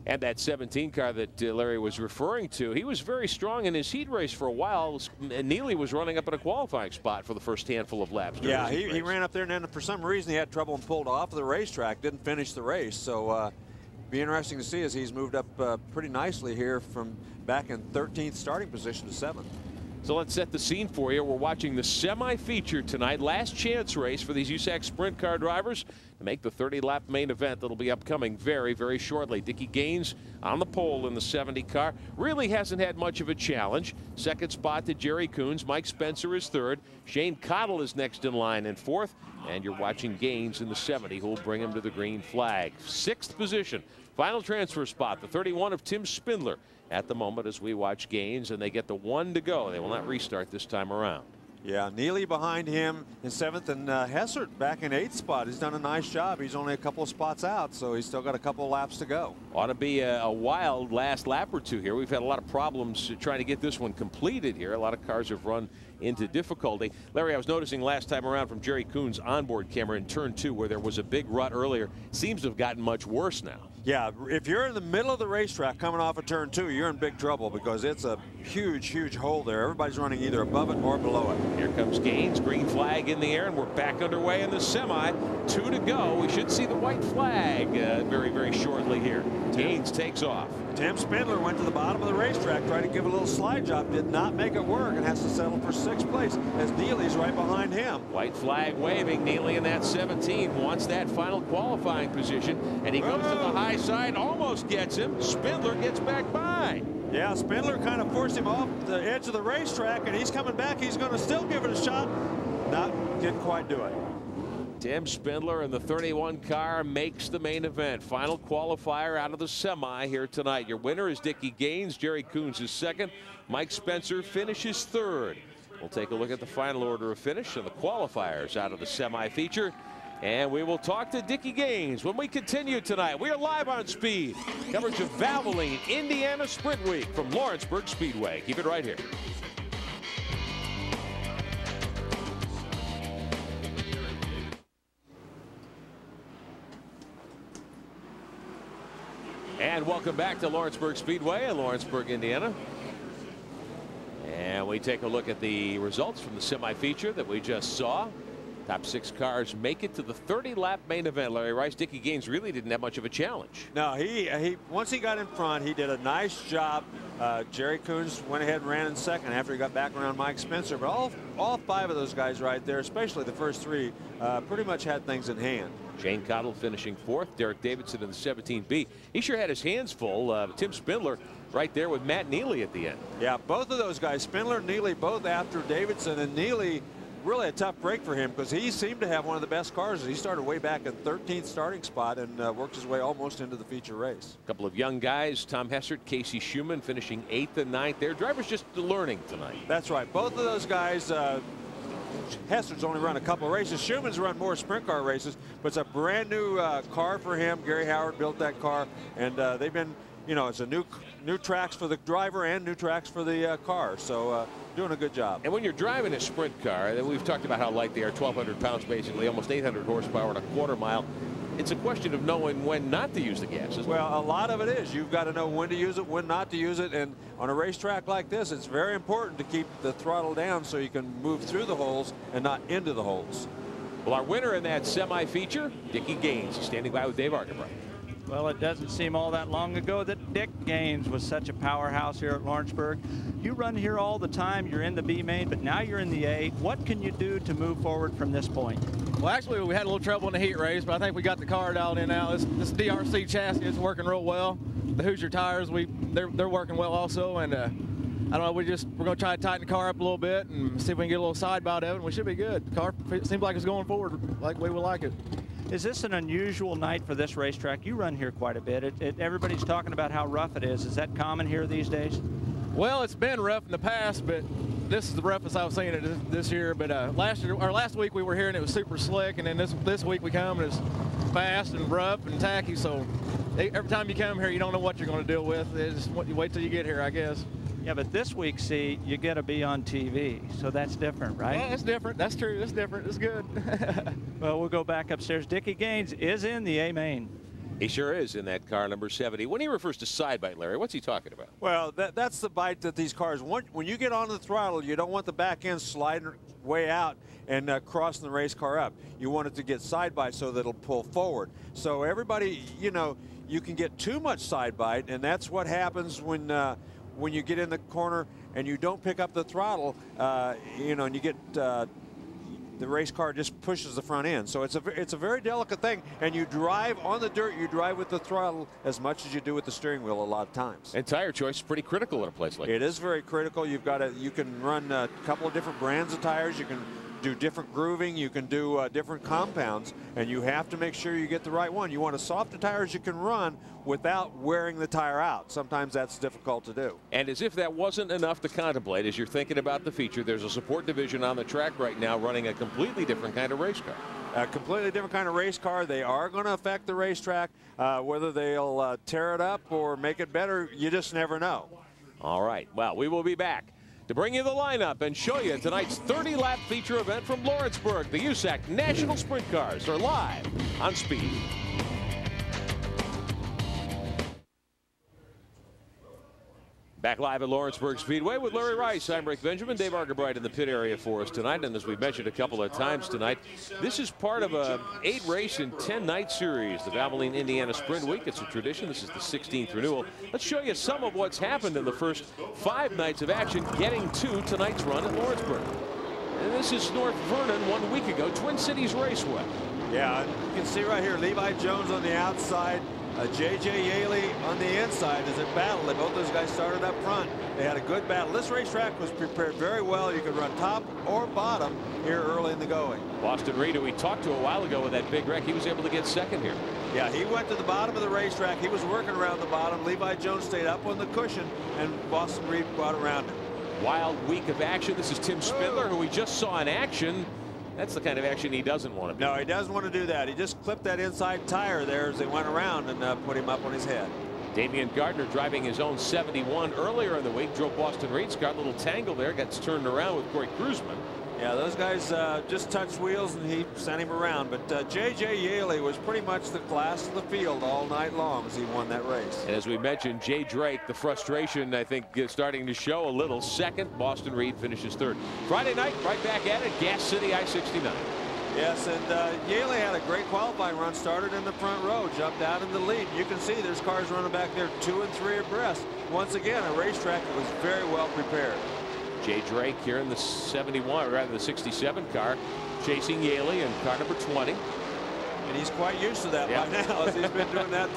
And that 17 car that Larry was referring to, he was very strong in his heat race for a while. Neely was running up in a qualifying spot for the first handful of laps. Yeah, he ran up there, and then for some reason he had trouble and pulled off the racetrack, didn't finish the race. So be interesting to see as he's moved up pretty nicely here from back in 13th starting position to 7th. So let's set the scene for you. We're watching the semi-feature tonight. Last chance race for these USAC sprint car drivers to make the 30-lap main event that'll be upcoming very, very shortly. Dickie Gaines on the pole in the 70 car. Really hasn't had much of a challenge. Second spot to Jerry Coons. Mike Spencer is 3rd. Shane Cottle is next in line in 4th. And you're watching Gaines in the 70, who will bring him to the green flag. 6th position. Final transfer spot, the 31 of Tim Spindler at the moment as we watch Gaines, and they get the 1 to go. They will not restart this time around. Yeah, Neely behind him in 7th, and Hessert back in 8th spot. He's done a nice job. He's only a couple of spots out, so he's still got a couple of laps to go. Ought to be a wild last lap or 2 here. We've had a lot of problems trying to get this one completed here. A lot of cars have run into difficulty. Larry, I was noticing last time around from Jerry Coons' onboard camera in turn 2, where there was a big rut earlier, seems to have gotten much worse now. Yeah, if you're in the middle of the racetrack coming off of turn 2, you're in big trouble because it's a huge, huge hole there. Everybody's running either above it or below it. Here comes Gaines, green flag in the air, and we're back underway in the semi. 2 to go. We should see the white flag very, very shortly here. Gaines takes off. Tim Spindler went to the bottom of the racetrack, tried to give a little slide job, did not make it work, and has to settle for 6th place as Neely's right behind him. White flag waving. Neely in that 17 wants that final qualifying position, and he goes to the high side, almost gets him. Spindler gets back by. Yeah, Spindler kind of forced him off the edge of the racetrack, and he's coming back. He's going to still give it a shot. Didn't quite do it. Tim Spindler in the 31 car makes the main event. Final qualifier out of the semi here tonight. Your winner is Dickie Gaines. Jerry Coons is 2nd. Mike Spencer finishes 3rd. We'll take a look at the final order of finish and the qualifiers out of the semi feature. And we will talk to Dickie Gaines when we continue tonight. We are live on Speed. Coverage of Valvoline Indiana Sprint Week from Lawrenceburg Speedway. Keep it right here. And welcome back to Lawrenceburg Speedway in Lawrenceburg, Indiana. And we take a look at the results from the semi-feature that we just saw. Top 6 cars make it to the 30-lap main event. Larry Rice, Dickie Gaines really didn't have much of a challenge. No, he once he got in front, he did a nice job. Jerry Coons went ahead and ran in second after he got back around Mike Spencer. But all 5 of those guys right there, especially the first 3, pretty much had things in hand. Shane Cottle finishing 4th. Derek Davidson in the 17B. He sure had his hands full. Tim Spindler right there with Matt Neely at the end. Yeah, both of those guys, Spindler and Neely, both after Davidson, and Neely really a tough break for him because he seemed to have one of the best cars. He started way back in 13th starting spot and worked his way almost into the feature race. A couple of young guys, Tom Hessert, Casey Schumann finishing 8th and 9th. Their drivers just learning tonight. That's right. Both of those guys, Hester's only run a couple of races. Schumann's run more sprint car races, but it's a brand new car for him. Gary Howard built that car, and they've been, you know, it's a new tracks for the driver and new tracks for the car. So doing a good job. And when you're driving a sprint car, we've talked about how light they are, 1,200 pounds basically, almost 800 horsepower and a quarter mile. It's a question of knowing when not to use the gas, isn't it? Well, a lot of it is. You've got to know when to use it, when not to use it. And on a racetrack like this, it's very important to keep the throttle down so you can move through the holes and not into the holes. Well, our winner in that semi-feature, Dickie Gaines. He's standing by with Dave Argabright. Well, it doesn't seem all that long ago that Dick Gaines was such a powerhouse here at Lawrenceburg. You run here all the time. You're in the B main, but now you're in the A. What can you do to move forward from this point? Well, actually, we had a little trouble in the heat race, but I think we got the car dialed in now. This DRC chassis is working real well. The Hoosier tires, they're working well also, and I don't know. We're going to try to tighten the car up a little bit and see if we can get a little side bite of it. And we should be good. The car seems like it's going forward like we would like it. Is this an unusual night for this racetrack? You run here quite a bit. Everybody's talking about how rough it is. Is that common here these days? Well, it's been rough in the past, but this is the roughest I've seen it this year. But last week we were here and it was super slick, and then this week we come and it's fast and rough and tacky. So every time you come here, you don't know what you're going to deal with. It's just wait till you get here, I guess. Yeah, but this week, see, you get to be on TV, so that's different, right? Well, that's different. That's true. That's different. It's good. Well, we'll go back upstairs. Dickie Gaines is in the A main. He sure is in that car number 70. When he refers to side bite, Larry, what's he talking about? Well, that's the bite that these cars want. When you get on the throttle, you don't want the back end sliding way out and crossing the race car up. You want it to get side bite so that it'll pull forward. So everybody, you know, you can get too much side bite, and that's what happens when you get in the corner and you don't pick up the throttle, you know, and you get the race car just pushes the front end. So it's a very delicate thing. And you drive on the dirt, you drive with the throttle as much as you do with the steering wheel a lot of times. And tire choice is pretty critical in a place like this. It is very critical. You can run a couple of different brands of tires. You can do different grooving. You can do different compounds, and you have to make sure you get the right one. You want as soft a tire as you can run without wearing the tire out. Sometimes that's difficult to do. And as if that wasn't enough to contemplate, as you're thinking about the feature, there's a support division on the track right now running a completely different kind of race car. A completely different kind of race car. They are going to affect the racetrack. Whether they'll tear it up or make it better, you just never know. All right. Well, we will be back to bring you the lineup and show you tonight's 30-lap feature event from Lawrenceburg. The USAC National Sprint Cars are live on Speed. Back live at Lawrenceburg Speedway with Larry Rice. I'm Rick Benjamin. Dave Argabright in the pit area for us tonight. And as we've mentioned a couple of times tonight, this is part of a 8-race and 10-night series, the Valvoline Indiana Sprint Week. It's a tradition. This is the 16th renewal. Let's show you some of what's happened in the first 5 nights of action getting to tonight's run at Lawrenceburg. And this is North Vernon 1 week ago, Twin Cities Raceway. Yeah, you can see right here, Levi Jones on the outside. J.J. Yaley on the inside as it battled. Both those guys started up front. They had a good battle. This racetrack was prepared very well. You could run top or bottom here early in the going. Boston Reed, who we talked to a while ago with that big wreck, he was able to get second here. Yeah, he went to the bottom of the racetrack. He was working around the bottom. Levi Jones stayed up on the cushion, and Boston Reed brought around him. Wild week of action. This is Tim Spindler, who we just saw in action. That's the kind of action he doesn't want to do. No, he doesn't want to do that. He just clipped that inside tire there as they went around and put him up on his head. Damian Gardner driving his own 71 earlier in the week. Drove Boston Reed's car. A little tangle there. Gets turned around with Corey Kruzman. Yeah, those guys just touched wheels and he sent him around. But J.J. Yaley was pretty much the class of the field all night long as he won that race. And as we mentioned, Jay Drake, the frustration, I think, is starting to show a little. Second, Boston Reed finishes third. Friday night, right back at it, Gas City I-69. Yes, and Yaley had a great qualifying run, started in the front row, jumped out in the lead. You can see there's cars running back there 2 and 3 abreast. Once again, a racetrack that was very well prepared. Jay Drake here in the 71, or rather the 67 car, chasing Yaley in car number 20. And he's quite used to that by now, as he's been doing that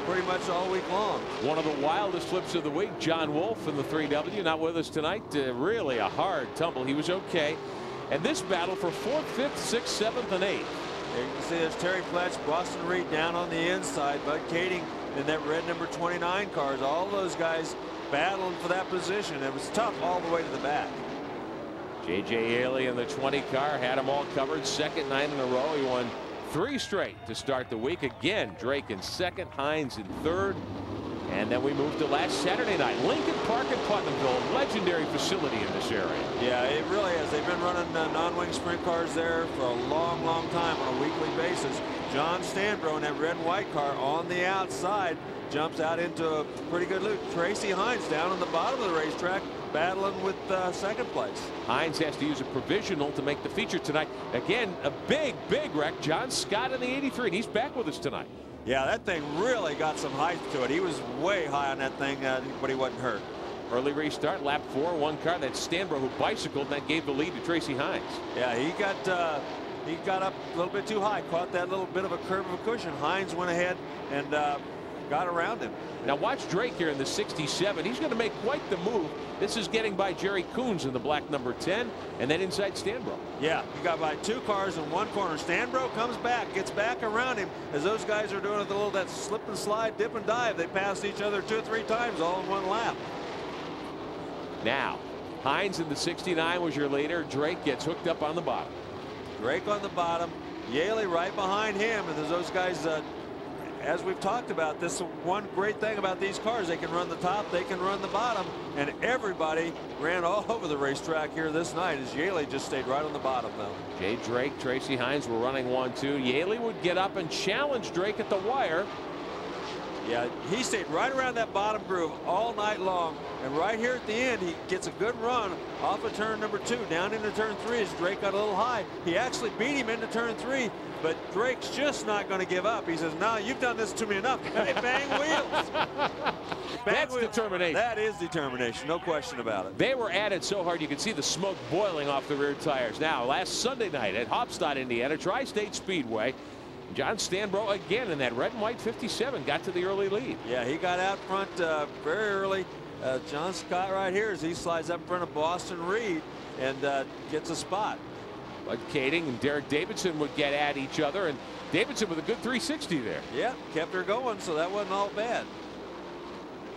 pretty much all week long. One of the wildest flips of the week, John Wolf in the 3W, not with us tonight. Really a hard tumble. He was okay. And this battle for 4th, 5th, 6th, 7th, and 8th. There you can see there's Terry Pletch, Boston Reed down on the inside, Bud Kading in that red number 29 cars. All those guys battling for that position. It was tough all the way to the back. J.J. Yaley in the 20 car had them all covered. Second 9 in a row. He won 3 straight to start the week. Again, Drake in second, Hines in third. And then we move to last Saturday night. Lincoln Park in Putnamville, legendary facility in this area. Yeah, it really is. They've been running non-wing sprint cars there for a long, long time on a weekly basis. John Stanbro in that red and white car on the outside jumps out into a pretty good loop. Tracy Hines down on the bottom of the racetrack battling with second place. Hines has to use a provisional to make the feature tonight. Again, a big wreck. John Scott in the 83, and he's back with us tonight. Yeah, that thing really got some height to it. He was way high on that thing, but he wasn't hurt. Early restart, lap 4, one car. That's Stanbro who bicycled, and that gave the lead to Tracy Hines. Yeah, he got up a little bit too high, caught that little bit of a curve of a cushion. Hines went ahead and got around him. Now watch Drake here in the 67. He's going to make quite the move. This is getting by Jerry Coons in the black number 10, and then inside Stanbro. Yeah, he got by 2 cars in one corner. Stanbro comes back, gets back around him as those guys are doing that slip and slide, dip and dive. They passed each other 2 or 3 times all in one lap. Now, Hines in the 69 was your leader. Drake gets hooked up on the bottom. Drake on the bottom, Yaley right behind him, and there's those guys. As we've talked about, this one great thing about these cars, they can run the top, they can run the bottom, and everybody ran all over the racetrack here this night as Yaley just stayed right on the bottom though. Jay Drake, Tracy Hines were running 1-2. Yaley would get up and challenge Drake at the wire. Yeah, he stayed right around that bottom groove all night long, and right here at the end he gets a good run off of turn number 2 down into turn 3 as Drake got a little high. He actually beat him into turn 3, but Drake's just not going to give up. He says, no, you've done this to me enough. And they bang wheels. That's determination. That is determination, no question about it. They were at it so hard you could see the smoke boiling off the rear tires. Now, last Sunday night at Hopstad, Indiana, Tri-State Speedway, John Stanbro again in that red and white 57 got to the early lead. Yeah, he got out front very early. John Scott right here as he slides up in front of Boston Reed and gets a spot. Bud Kading and Derek Davidson would get at each other, and Davidson with a good 360 there. Yeah, kept her going, so that wasn't all bad.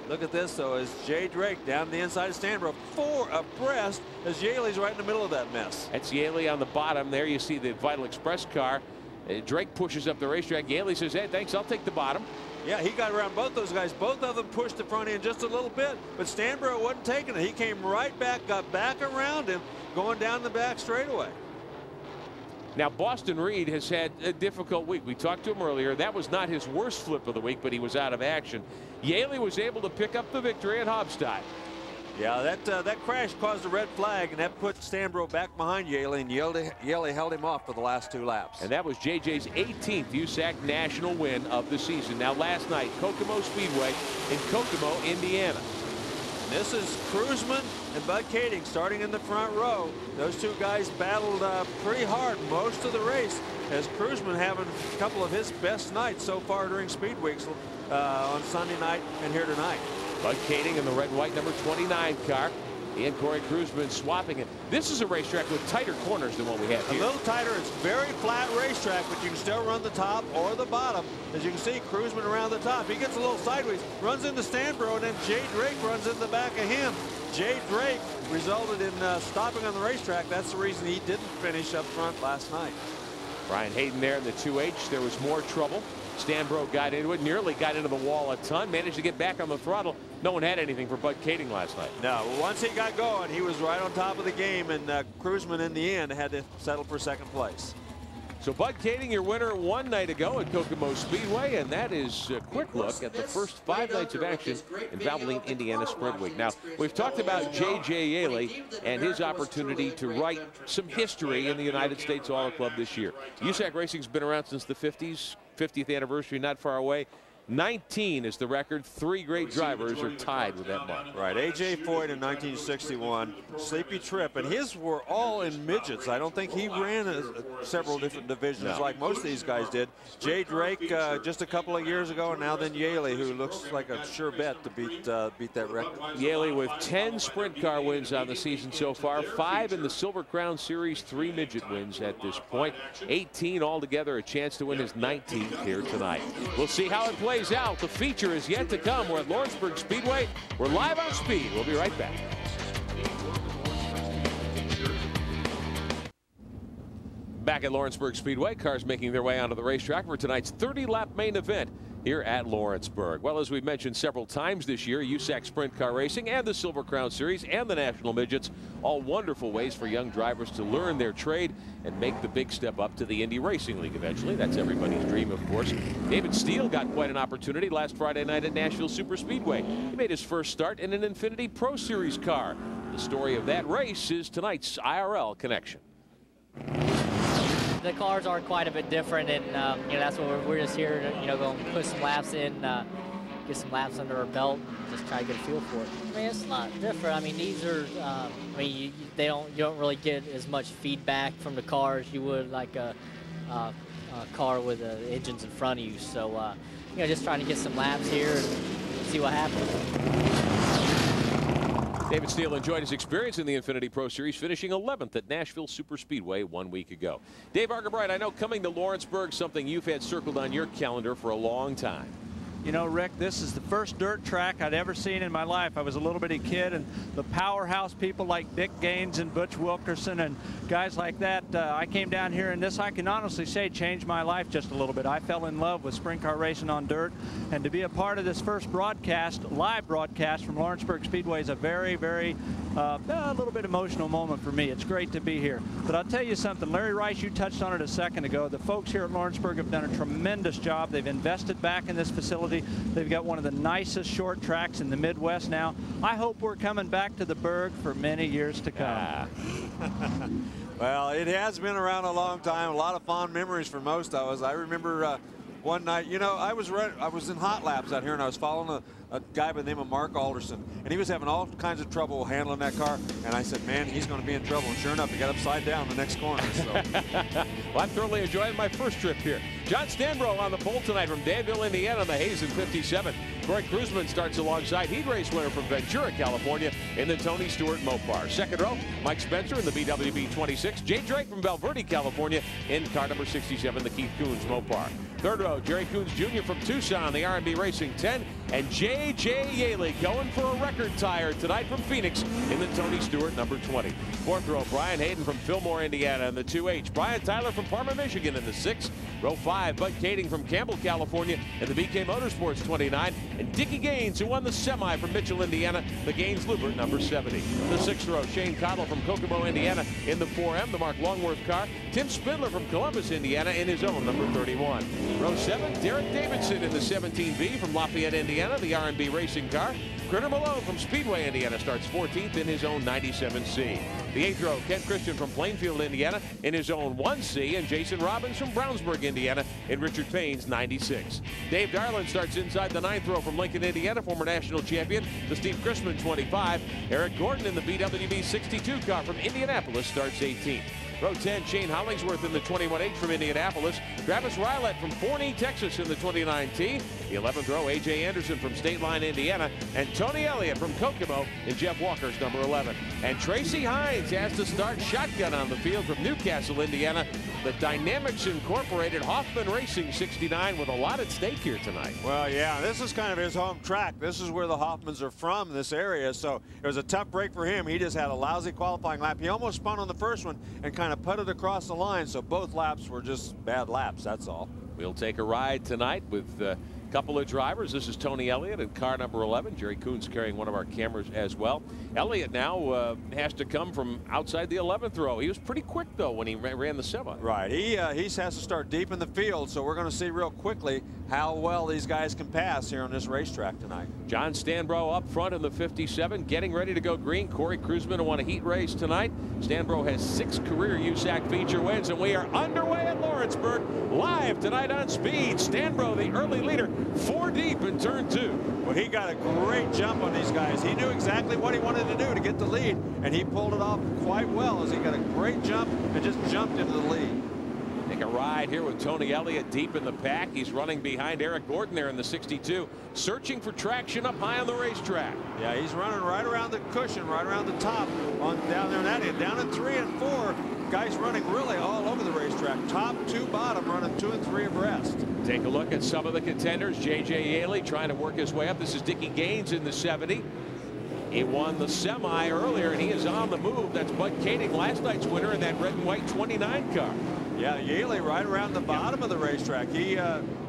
Look at this though, as Jay Drake down the inside of Stanbro, 4 abreast as Yaley's right in the middle of that mess. That's Yaley on the bottom. There you see the Vital Express car. Drake pushes up the racetrack. Yaley says, hey, thanks, I'll take the bottom. Yeah, he got around both those guys. Both of them pushed the front end just a little bit, but Stanbro wasn't taking it. He came right back, got back around him, going down the back straightaway. Now, Boston Reed has had a difficult week. We talked to him earlier. That was not his worst flip of the week, but he was out of action. Yaley was able to pick up the victory at Hopstad. Yeah, that crash caused a red flag, and that put Stanbro back behind Yaley, and Yaley held him off for the last 2 laps. And that was JJ's 18th USAC national win of the season. Now, last night, Kokomo Speedway in Kokomo, Indiana. This is Cruzman and Bud Kading starting in the front row. Those 2 guys battled pretty hard most of the race, as Cruzman having a couple of his best nights so far during Speed Weeks on Sunday night and here tonight. Bud Kading in the red and white number 29 car. He and Corey Cruzman swapping it. This is a racetrack with tighter corners than what we have here. A little tighter. It's very flat racetrack, but you can still run the top or the bottom. As you can see, Cruzman around the top. He gets a little sideways, runs into Stanbro, and then Jay Drake runs in the back of him. Jay Drake resulted in stopping on the racetrack. That's the reason he didn't finish up front last night. Brian Hayden there in the 2H. There was more trouble. Stanbro got into it, nearly got into the wall a ton, managed to get back on the throttle. No one had anything for Bud Kading last night. No, once he got going, he was right on top of the game, and Kruzman in the end had to settle for second place. So Bud Kading, your winner one night ago at Kokomo Speedway, and that is a quick look at the first 5 nights of action in Valvoline, Indiana Sprint Week. Now, we've talked about J.J. Yaley and his opportunity to write some history in the United States Auto Club this year. USAC Racing's been around since the 50s, 50th anniversary not far away. 19 is the record. 3 great drivers are tied with that mark. Right. A.J. Foyt in 1961, Sleepy Tripp, and his were all in midgets. I don't think he ran several different divisions like most of these guys did. Jay Drake just a couple of years ago, and now then Yaley, who looks like a sure bet to beat that record. Yaley with 10 sprint car wins on the season so far, 5 in the Silver Crown Series, 3 midget wins at this point, 18 altogether, a chance to win his 19th here tonight. We'll see how it plays out. The feature is yet to come. We're at Lawrenceburg Speedway. We're live on Speed. We'll be right back. Back at Lawrenceburg Speedway, cars making their way onto the racetrack for tonight's 30-lap main event here at Lawrenceburg. Well, as we've mentioned several times this year, USAC Sprint Car Racing and the Silver Crown Series and the National Midgets, all wonderful ways for young drivers to learn their trade and make the big step up to the Indy Racing League eventually. That's everybody's dream, of course. David Steele got quite an opportunity last Friday night at Nashville Super Speedway. He made his first start in an Infiniti Pro Series car. The story of that race is tonight's IRL connection. The cars are quite a bit different, and you know, that's what we're just here to, you know, go and put some laps in, get some laps under our belt, and just try to get a feel for it. I mean, it's not different. I mean, these are, I mean, you don't really get as much feedback from the cars you would like a car with engines in front of you. So, you know, just trying to get some laps here and see what happens. David Steele enjoyed his experience in the Infiniti Pro Series, finishing 11th at Nashville Super Speedway 1 week ago. Dave Argabright, I know coming to Lawrenceburg, something you've had circled on your calendar for a long time. You know, Rick, this is the first dirt track I'd ever seen in my life. I was a little bitty kid, and the powerhouse people like Dick Gaines and Butch Wilkerson and guys like that, I came down here, and this, I can honestly say, changed my life just a little bit. I fell in love with sprint car racing on dirt, and to be a part of this first broadcast, live broadcast from Lawrenceburg Speedway is a very, very, a little bit emotional moment for me. It's great to be here. But I'll tell you something, Larry Rice, you touched on it a second ago. The folks here at Lawrenceburg have done a tremendous job. They've invested back in this facility. They've got one of the nicest short tracks in the Midwest now. I hope we're coming back to the Berg for many years to come. Well, it has been around a long time. A lot of fond memories for most of us. I remember one night, you know, I was in hot laps out here, and I was following a guy by the name of Mark Alderson, and he was having all kinds of trouble handling that car, and I said, man, he's going to be in trouble, and sure enough, he got upside down the next corner. So. Well, I thoroughly enjoyed my first trip here. John Stanbro on the pole tonight from Danville, Indiana, on the Hazen 57. Corey Kruzman starts alongside heat race winner from Ventura, California, in the Tony Stewart Mopar. Second row, Mike Spencer in the BWB 26. Jay Drake from Valverde, California, in car number 67, the Keith Coons Mopar. Third row, Jerry Coons Jr. from Tucson, the R&B Racing 10, and J.J. Yaley going for a record tire tonight from Phoenix in the Tony Stewart number 20. Fourth row, Brian Hayden from Fillmore, Indiana, in the 2H. Brian Tyler from Parma, Michigan, in the 6. Row 5, Bud Kading from Campbell, California, in the BK Motorsports 29, and Dickie Gaines, who won the semi from Mitchell, Indiana, the Gaines Lubert number 70. The 6th row, Shane Cottle from Kokomo, Indiana, in the 4M, the Mark Longworth car. Tim Spindler from Columbus, Indiana, in his own number 31. Row 7, Derek Davidson in the 17B from Lafayette, Indiana, the R&B Racing car. Critter Malone from Speedway, Indiana, starts 14th in his own 97C. The 8th row, Ken Christian from Plainfield, Indiana, in his own 1C, and Jason Robbins from Brownsburg, Indiana, in Richard Payne's 96. Dave Darland starts inside the 9th row from Lincoln, Indiana, former national champion, the Steve Chrisman 25. Eric Gordon in the BWB 62 car from Indianapolis starts 18th. Row 10, Shane Hollingsworth in the 21H from Indianapolis. Travis Rylett from Forney, Texas in the 29T. The 11th row, A.J. Anderson from State Line, Indiana. And Tony Elliott from Kokomo in Jeff Walker's number 11. And Tracy Hines has to start shotgun on the field from Newcastle, Indiana. the Dynamics Incorporated Hoffman Racing 69 with a lot at stake here tonight. Well, yeah, this is kind of his home track. This is where the Hoffmans are from, this area, so it was a tough break for him. He just had a lousy qualifying lap. He almost spun on the first one and kind of putted across the line, so both laps were just bad laps, that's all. We'll take a ride tonight with a couple of drivers. This is Tony Elliott in car number 11. Jerry Coons carrying one of our cameras as well. Elliott now has to come from outside the 11th row. He was pretty quick, though, when he ran the semi. Right. He has to start deep in the field, so we're going to see real quickly how well these guys can pass here on this racetrack tonight. John Stanbro up front in the 57, getting ready to go green. Corey Kruisman won a heat race tonight. Stanbro has 6 career USAC feature wins, and we are underway at Lawrenceburg, live tonight on Speed. Stanbro, the early leader, 4 deep in turn 2. Well, he got a great jump on these guys. He knew exactly what he wanted to do to get the lead, and he pulled it off quite well as he got a great jump and just jumped into the lead. Take a ride here with Tony Elliott deep in the pack. He's running behind Eric Gordon there in the 62, searching for traction up high on the racetrack. Yeah, he's running right around the cushion, right around the top, on down there in that end. Down in 3 and 4, guys running really all over the racetrack. Top to bottom, running 2 and 3 abreast. Take a look at some of the contenders. J.J. Yaley trying to work his way up. This is Dickie Gaines in the 70. He won the semi earlier, and he is on the move. That's Bud Koenig, last night's winner in that red and white 29 car. Yeah, Yaley right around the bottom of the racetrack. He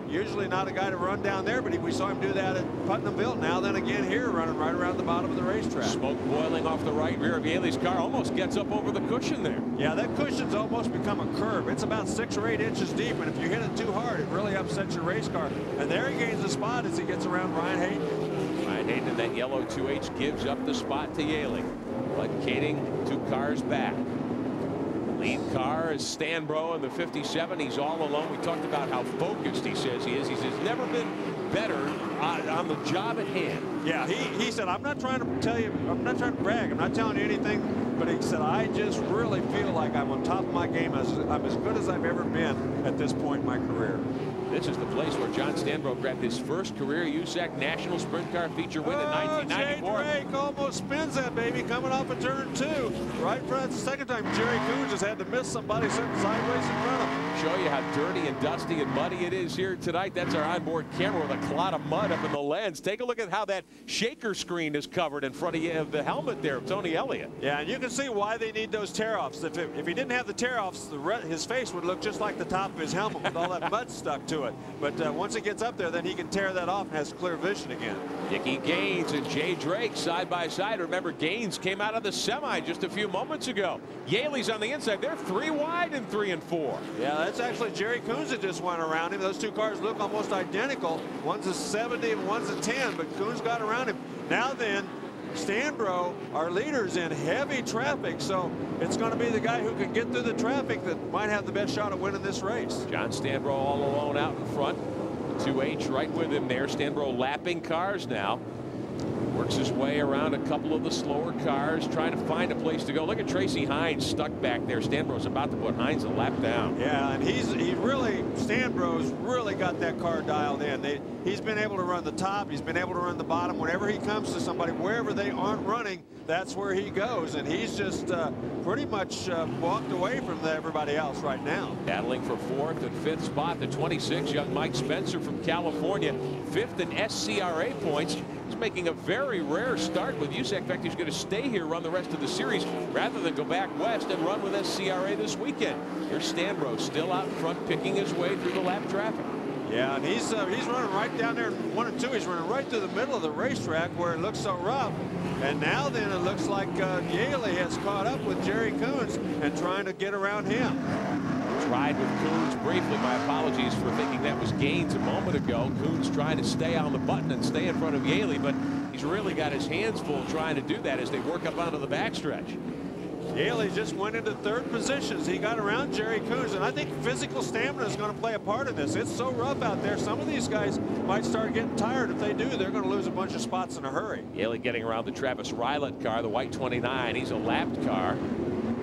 usually not a guy to run down there, but we saw him do that at Putnamville. Now then again here, running right around the bottom of the racetrack. Smoke boiling off the right rear of Yaley's car. Almost gets up over the cushion there. Yeah, that cushion's almost become a curb. It's about 6 or 8 inches deep, and if you hit it too hard, it really upsets your race car. And there he gains the spot as he gets around Ryan Hayden. Ryan Hayden in that yellow 2H gives up the spot to Yaley. But Koenig 2 cars back. Lead car is Stanbro in the 57. He's all alone. We talked about how focused he says he is. He says never been better on the job at hand. Yeah, he said, I'm not trying to tell you, I'm not trying to brag, I'm not telling you anything, but he said, I just really feel like I'm on top of my game. I'm as good as I've ever been at this point in my career. This is the place where John Stanbro grabbed his first career USAC National Sprint Car feature win in 1994. Jay Drake almost spins that baby coming off of turn 2. Right in front. That's the second time Jerry Coons has had to miss somebody sitting sideways in front of him. Show you how dirty and dusty and muddy it is here tonight. That's our onboard camera with a clot of mud up in the lens. Take a look at how that shaker screen is covered in front of you of the helmet there of Tony Elliott. Yeah, and you can see why they need those tear-offs. If he didn't have the tear-offs, his face would look just like the top of his helmet with all that mud stuck to it. But once it gets up there, then he can tear that off and has clear vision again. Dickie Gaines and Jay Drake side by side. Remember, Gaines came out of the semi just a few moments ago. Yaley's on the inside. They're 3 wide in 3 and 4. Yeah, that's actually Jerry Coons that just went around him. Those 2 cars look almost identical. One's a 70 and one's a 10, but Coons got around him. Now then, Stanbro, our leader's in heavy traffic, so it's going to be the guy who can get through the traffic that might have the best shot at winning this race. John Stanbro all alone out in front. 2H right with him there. Stanbro lapping cars now. Works his way around a couple of the slower cars, trying to find a place to go. Look at Tracy Hines stuck back there. Stanbro's about to put Hines a lap down. Yeah, and Stanbro's really got that car dialed in. He's been able to run the top. He's been able to run the bottom. Whenever he comes to somebody, wherever they aren't running, that's where he goes. And he's just pretty much walked away from everybody else right now. Battling for 4th and 5th spot, the 26, young Mike Spencer from California, 5th in SCRA points. He's making a very rare start with USAC. In fact, he's going to stay here, run the rest of the series, rather than go back west and run with SCRA this weekend. Here's Stanbro still out in front, picking his way through the lap traffic. Yeah, and he's running right down there in 1 and 2. He's running right through the middle of the racetrack where it looks so rough. And now then it looks like Yaley has caught up with Jerry Coons and trying to get around him. Tried with Coons briefly. My apologies for thinking that was Gaines a moment ago. Coons trying to stay on the button and stay in front of Yaley, but he's really got his hands full trying to do that as they work up onto the backstretch. Yaley just went into 3rd positions. He got around Jerry Coons, and I think physical stamina is going to play a part in this. It's so rough out there. Some of these guys might start getting tired. If they do, they're going to lose a bunch of spots in a hurry. Yaley getting around the Travis Rylett car, the white 29. He's a lapped car.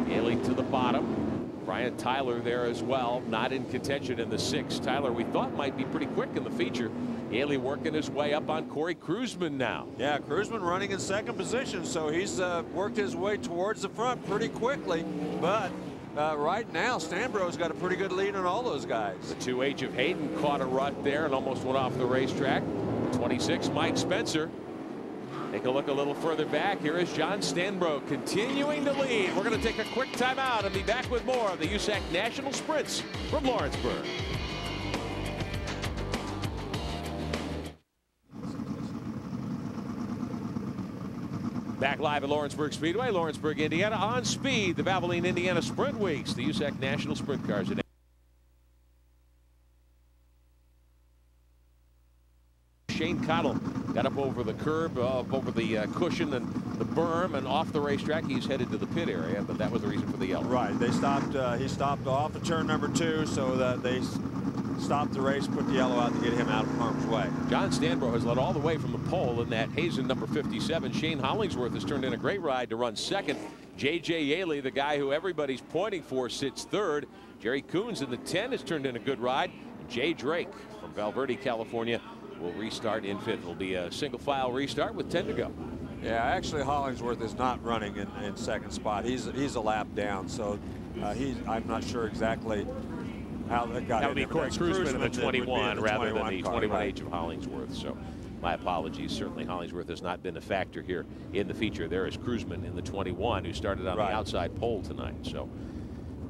Yaley to the bottom. Brian Tyler there as well, not in contention in the 6. Tyler, we thought might be pretty quick in the feature. Yaley working his way up on Corey Kruisman now. Yeah, Kruisman running in 2nd position, so he's worked his way towards the front pretty quickly. But right now, Stanbro's got a pretty good lead on all those guys. The 2H of Hayden caught a rut there and almost went off the racetrack. 26, Mike Spencer. Take a look a little further back. Here is John Stanbro continuing to lead. We're going to take a quick timeout and be back with more of the USAC National Sprints from Lawrenceburg. Back live at Lawrenceburg Speedway, Lawrenceburg, Indiana. On speed, the Valvoline Indiana Sprint Weeks, the USAC National Sprint Cars. Shane Cottle got up over the curb, over the cushion and the berm, and off the racetrack. He's headed to the pit area, but that was the reason for the yellow. Right. They stopped. He stopped off of turn number 2, so that they stopped the race, put the yellow out to get him out of harm's way. John Stanbro has led all the way from the pole in that Hazen number 57. Shane Hollingsworth has turned in a great ride to run second. J.J. Yaley, the guy who everybody's pointing for, sits third. Jerry Coons in the 10 has turned in a good ride. Jay Drake from Valverde, California, will restart in fifth. It'll be a single file restart with 10 to go. Yeah, actually Hollingsworth is not running in second spot. He's a lap down, so I'm not sure exactly how that got. That would be Corey Cruzman in the 21 rather than the 21H right. of Hollingsworth. So my apologies. Certainly Hollingsworth has not been a factor here in the feature. There is Cruzman in the 21 who started on the outside pole tonight. So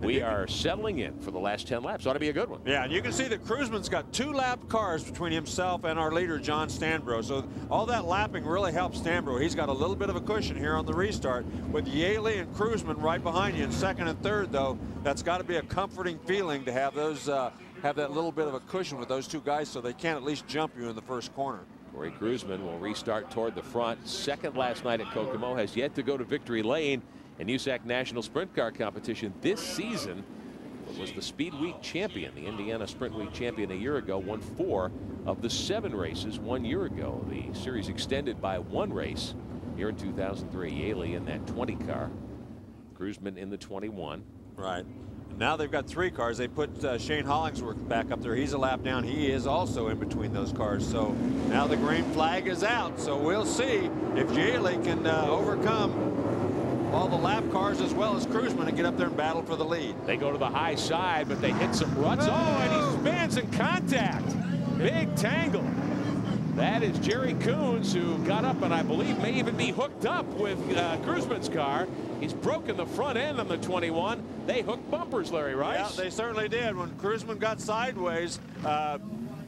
we are settling in for the last 10 laps. Ought to be a good one. Yeah, and you can see that Cruzman's got 2 lap cars between himself and our leader, John Stanbro. So all that lapping really helps Stanbro. He's got a little bit of a cushion here on the restart. With Yaley and Cruzman right behind you in second and third, though, that's got to be a comforting feeling to have those have that little bit of a cushion with those 2 guys so they can at least jump you in the first corner. Corey Cruzman will restart toward the front. Second last night at Kokomo, has yet to go to victory lane. And USAC National Sprint Car Competition this season was the Speed Week champion. The Indiana Sprint Week champion a year ago won 4 of the 7 races 1 year ago. The series extended by 1 race here in 2003. Yaley in that 20 car. Cruzman in the 21. Right. Now they've got 3 cars. They put Shane Hollingsworth back up there. He's a lap down. He is also in between those cars. So now the green flag is out. So we'll see if Yaley can overcome all the lap cars as well as Cruzman and get up there and battle for the lead. They go to the high side, but they hit some ruts. Oh, and he spins in contact. Big tangle. That is Jerry Coons, who got up and I believe may even be hooked up with Cruzman's car. He's broken the front end on the 21. They hooked bumpers, Larry Rice. Yeah, they certainly did. When Cruzman got sideways,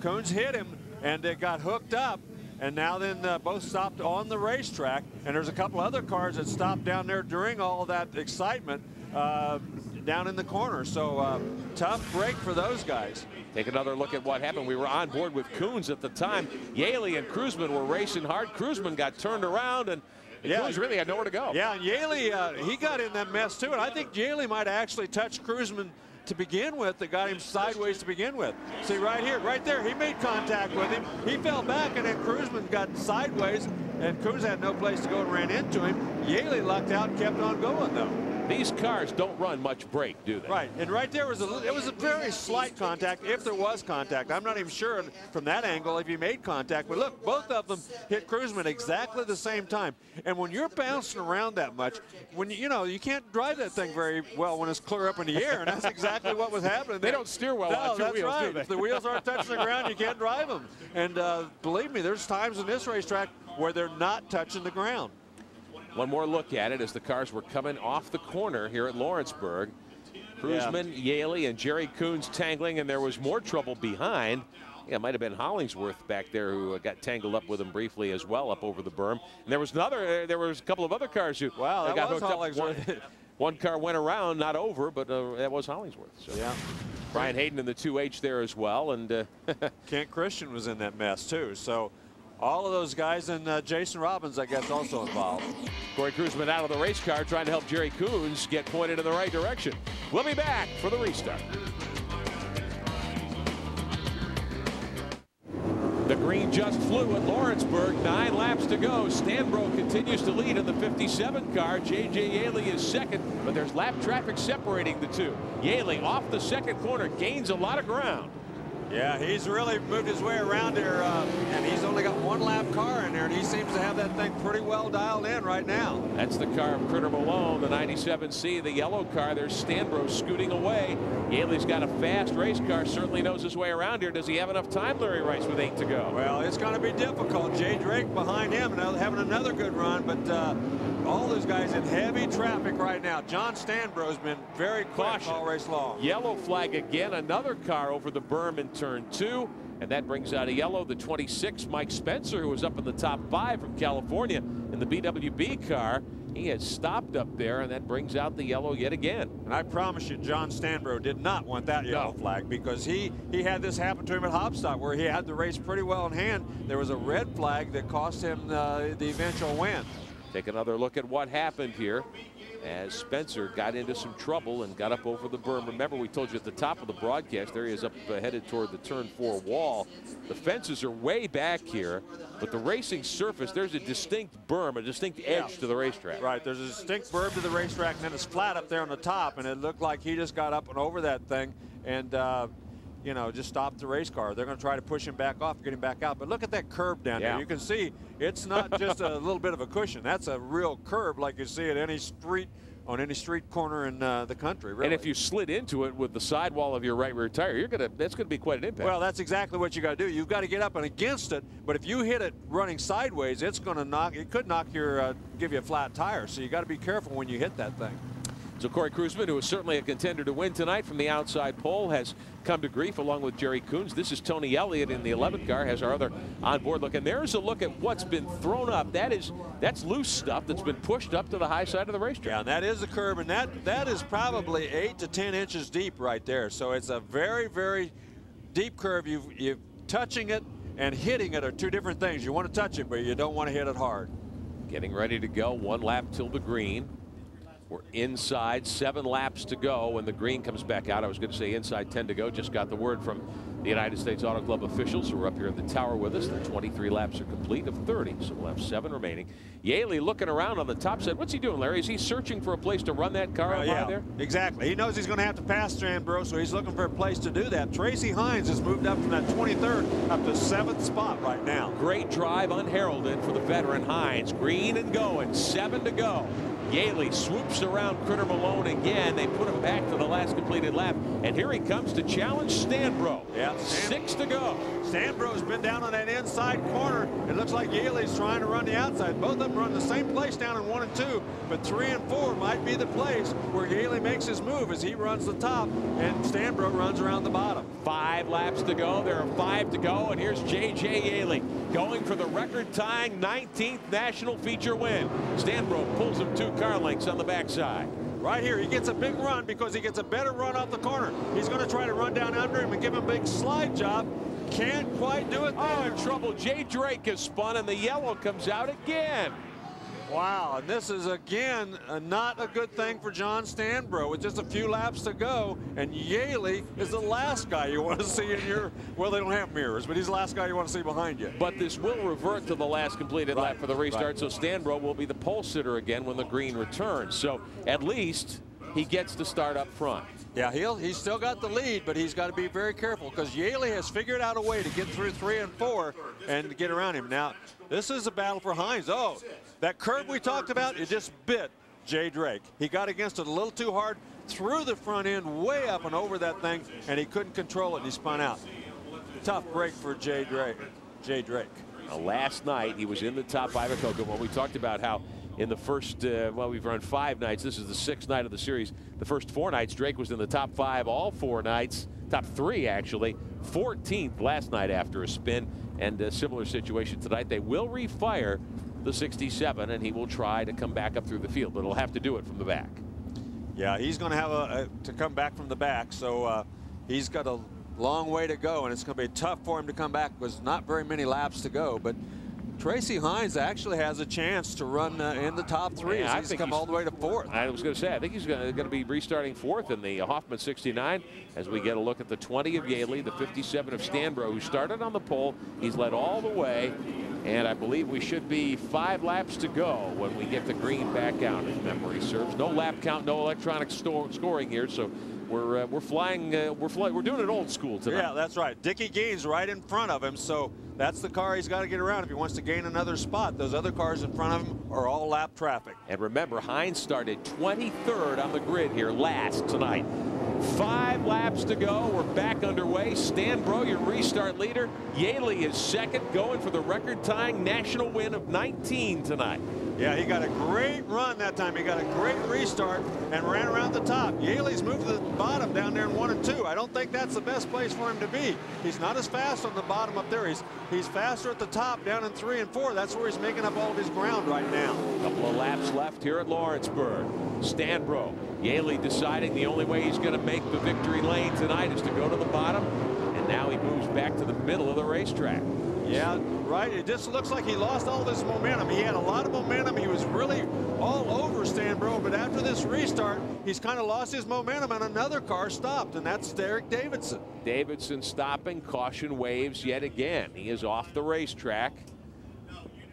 Coons hit him and it got hooked up. And now then both stopped on the racetrack. And there's a couple other cars that stopped down there during all that excitement down in the corner. So tough break for those guys. Take another look at what happened. We were on board with Coons at the time. Yaley and Cruzman were racing hard. Cruzman got turned around and Coons really had nowhere to go. Yeah, and Yaley, he got in that mess too. And I think Yaley might have actually touched Cruzman to begin with, that got him sideways to begin with. See right here, right there, he made contact with him. He fell back and then Cruzman got sideways and Coons had no place to go and ran into him. Yaley lucked out and kept on going though. These cars don't run much brake, do they? Right, and right there was it was a very slight contact, if there was contact. I'm not even sure from that angle if he made contact, but look, both of them hit Cruzman exactly the same time. And when you're bouncing around that much, when you can't drive that thing very well when it's clear up in the air, and that's exactly what was happening. They don't steer well on 2 wheels, right. do they? If the wheels aren't touching the ground, you can't drive them. And believe me, there's times in this racetrack where they're not touching the ground. One more look at it as the cars were coming off the corner here at Lawrenceburg. Cruzman, Yaley, and Jerry Coons tangling, and there was more trouble behind. Yeah, it might have been Hollingsworth back there who got tangled up with him briefly as well up over the berm. And there was a couple of other cars who got hooked up. One car went around, not over, but that was Hollingsworth. So yeah, Brian Hayden in the 2H there as well, and Kent Christian was in that mess too. So all of those guys, and Jason Robbins, I guess, also involved. Corey Cruzman out of the race car trying to help Jerry Coons get pointed in the right direction. We'll be back for the restart. The green just flew at Lawrenceburg. 9 laps to go. Stanbro continues to lead in the 57 car. J.J. Yaley is second, but there's lap traffic separating the two. Yaley off the second corner gains a lot of ground. Yeah, he's really moved his way around here, and he's only got one lap car in there, and he seems to have that thing pretty well dialed in right now. That's the car of Critter Malone, the 97C, the yellow car. There's Stanbro scooting away. Yaley's got a fast race car, certainly knows his way around here. Does he have enough time, Larry Rice, with 8 to go? Well, it's going to be difficult. Jay Drake behind him and having another good run, but all those guys in heavy traffic right now. John Stanbro's been very cautious all race long. Yellow flag again, another car over the berm in turn 2, and that brings out a yellow. The 26, Mike Spencer, who was up in the top 5 from California in the BWB car. He has stopped up there, and that brings out the yellow yet again. And I promise you, John Stanbro did not want that yellow flag, because he had this happen to him at Hopstock, where he had the race pretty well in hand. There was a red flag that cost him the eventual win. Take another look at what happened here as Spencer got into some trouble and got up over the berm. Remember, we told you at the top of the broadcast, there he is up headed toward the turn 4 wall. The fences are way back here, but the racing surface, there's a distinct berm, a distinct edge to the racetrack. Right, there's a distinct berm to the racetrack, and then it's flat up there on the top, and it looked like he just got up and over that thing and you know, just stopped the race car. They're going to try to push him back off, get him back out. But look at that curve down there. You can see it's not just a little bit of a cushion. That's a real curve, like you see at any street, on any street corner in the country, really. And if you slid into it with the sidewall of your right rear tire, that's going to be quite an impact. Well, that's exactly what you got to do. You've got to get up and against it. But if you hit it running sideways, it's going to knock. It could knock your, give you a flat tire. So you got to be careful when you hit that thing. So Corey Kruseman, who is certainly a contender to win tonight from the outside pole, has come to grief along with Jerry Coons. This is Tony Elliott in the 11 car, has our other onboard look. And there's a look at what's been thrown up. That's loose stuff that's been pushed up to the high side of the racetrack. Yeah, and that is the curb, and that is probably 8 to 10 inches deep right there. So it's a very, very deep curve. You touching it and hitting it are two different things. You want to touch it, but you don't want to hit it hard. Getting ready to go. 1 lap till the green. We're inside, 7 laps to go when the green comes back out. I was going to say inside 10 to go. Just got the word from the United States Auto Club officials who are up here in the tower with us. The 23 laps are complete of 30, so we'll have 7 remaining. Yaley looking around on the top side. What's he doing, Larry? Is he searching for a place to run that car out there? Exactly. He knows he's going to have to pass Stanbro, so he's looking for a place to do that. Tracy Hines has moved up from that 23rd up to 7th spot right now. Great drive unheralded for the veteran Hines. Green and going, 7 to go. Yaley swoops around Critter Malone again. They put him back to the last completed lap. And here he comes to challenge Stanbro. Yeah, 6 to go. Stanbro's been down on that inside corner. It looks like Yaley's trying to run the outside. Both of them run the same place down in 1 and 2, but 3 and 4 might be the place where Yaley makes his move as he runs the top and Stanbro runs around the bottom. 5 laps to go. There are 5 to go, and here's J.J. Yaley going for the record-tying 19th national feature win. Stanbro pulls him 2 car lengths on the backside. Right here, he gets a big run because he gets a better run off the corner. He's going to try to run down under him and give him a big slide job. Can't quite do it there. Oh, in trouble. Jay Drake has spun, and the yellow comes out again. Wow, and this is, again, not a good thing for John Stanbro with just a few laps to go. And Yaley is the last guy you want to see in your, well, they don't have mirrors, but he's the last guy you want to see behind you. But this will revert to the last completed lap for the restart, so Stanbro will be the pole sitter again when the green returns. So at least he gets to start up front. Yeah, he's still got the lead, but he's got to be very careful because Yaley has figured out a way to get through 3 and 4 and to get around him. Now, this is a battle for Hines. Oh, that curve we talked about, it just bit Jay Drake. He got against it a little too hard, threw the front end way up and over that thing, and he couldn't control it, and he spun out. Tough break for Jay Drake. Now, last night, he was in the top 5 at Cocoa. When we talked about how in the first, well, we've run 5 nights. This is the 6th night of the series. The first 4 nights, Drake was in the top 5 all 4 nights. Top 3, actually. 14th last night after a spin. And a similar situation tonight. They will refire the 67, and he will try to come back up through the field, but he'll have to do it from the back. Yeah, he's going to have to come back from the back, so he's got a long way to go, and it's going to be tough for him to come back because not very many laps to go. But Tracy Hines actually has a chance to run in the top 3 as he's come all the way to 4th. I was going to say, I think he's going to be restarting 4th in the Hoffman 69 as we get a look at the 20 of Yaley, the 57 of Stanbro, who started on the pole. He's led all the way, and I believe we should be 5 laps to go when we get the green back out, if memory serves. No lap count, no electronic scoring here, so we're flying. We're doing it old school tonight. Yeah, that's right. Dickie Gaines right in front of him, so that's the car he's got to get around if he wants to gain another spot. Those other cars in front of him are all lap traffic. And remember, Hines started 23rd on the grid here last tonight. 5 laps to go. We're back underway. Stanbro, your restart leader. Yaley is second, going for the record-tying national win of 19 tonight. Yeah, he got a great run that time. He got a great restart and ran around the top. Yaley's moved to the bottom down there in 1 and 2. I don't think that's the best place for him to be. He's not as fast on the bottom up there. He's faster at the top down in 3 and 4. That's where he's making up all of his ground right now. A couple of laps left here at Lawrenceburg. Stanbro, Yaley deciding the only way he's going to make the victory lane tonight is to go to the bottom. And now he moves back to the middle of the racetrack. Yeah, right. It just looks like he lost all this momentum. He had a lot of momentum. He was really all over Stanbro, but after this restart, he's kind of lost his momentum, and another car stopped, and that's Derek Davidson. Davidson stopping. Caution waves yet again. He is off the racetrack,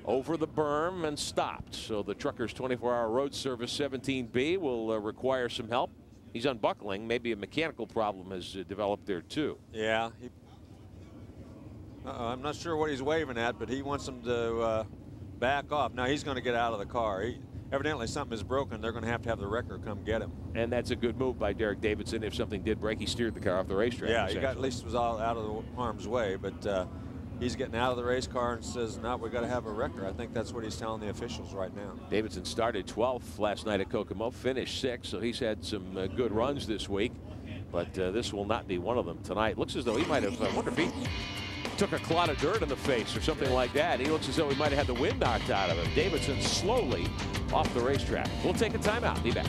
over the berm, and stopped. So the Truckers 24-hour road service 17B will require some help. He's unbuckling. Maybe a mechanical problem has developed there too. Yeah. I'm not sure what he's waving at, but he wants him to back off. Now he's going to get out of the car. Evidently something is broken. They're going to have the wrecker come get him. And that's a good move by Derek Davidson. If something did break, he steered the car off the racetrack. Yeah, he got, at least was all out of the harm's way, but he's getting out of the race car and says, no, we got to have a wrecker. I think that's what he's telling the officials right now. Davidson started 12th last night at Kokomo, finished 6th, so he's had some good runs this week, but this will not be one of them tonight. Looks as though he might have, I wonder if he took a clod of dirt in the face or something like that. He looks as though he might have had the wind knocked out of him. Davidson slowly off the racetrack. We'll take a timeout. Be back.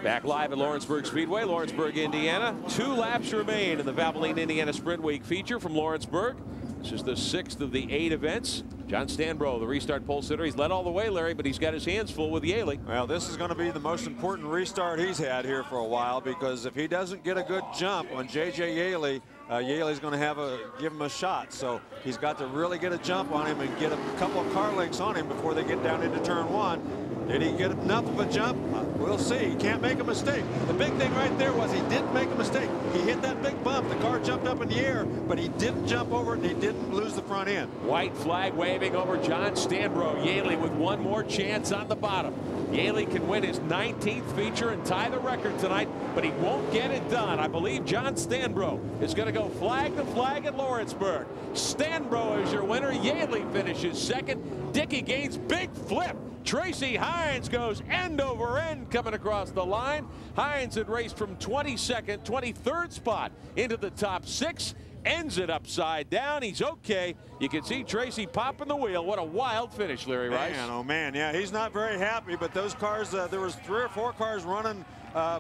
Back live at Lawrenceburg Speedway, Lawrenceburg, Indiana. 2 laps remain in the Valvoline Indiana Sprint Week feature from Lawrenceburg. This is the 6th of the 8 events. John Stanbro, the restart pole sitter. He's led all the way, Larry, but he's got his hands full with Yaley. Well, this is going to be the most important restart he's had here for a while, because if he doesn't get a good jump on J.J. Yaley, Yaley's going to give him a shot. So he's got to really get a jump on him and get a couple of car lengths on him before they get down into turn 1. Did he get enough of a jump? We'll see. He can't make a mistake. The big thing right there was he didn't make a mistake. He hit that big bump. The car jumped up in the air, but he didn't jump over it, and he didn't lose the front end. White flag waving over John Stanbro. Yaley with one more chance on the bottom. Yaley can win his 19th feature and tie the record tonight, but he won't get it done. I believe John Stanbro is going to go flag to flag at Lawrenceburg. Stanbro is your winner. Yaley finishes second. Dickie Gaines, big flip. Tracy Hines goes end over end coming across the line. Hines had raced from 23rd spot into the top 6. Ends it upside down. He's okay. You can see Tracy popping the wheel. What a wild finish, Larry Rice. Man, oh man, yeah, he's not very happy, but those cars, there was 3 or 4 cars running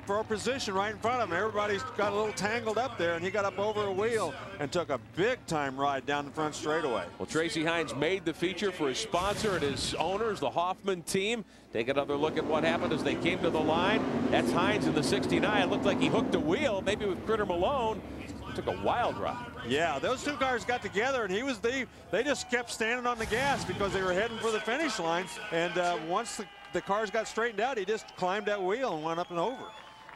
for a position right in front of him. Everybody's got a little tangled up there, and he got up over a wheel and took a big-time ride down the front straightaway. Well, Tracy Hines made the feature for his sponsor and his owners, the Hoffman team. Take another look at what happened as they came to the line. That's Hines in the 69. It looked like he hooked a wheel, maybe with Critter Malone. Took a wild ride. Yeah, those 2 cars got together, and they just kept standing on the gas because they were heading for the finish line. And once the cars got straightened out, he just climbed that wheel and went up and over.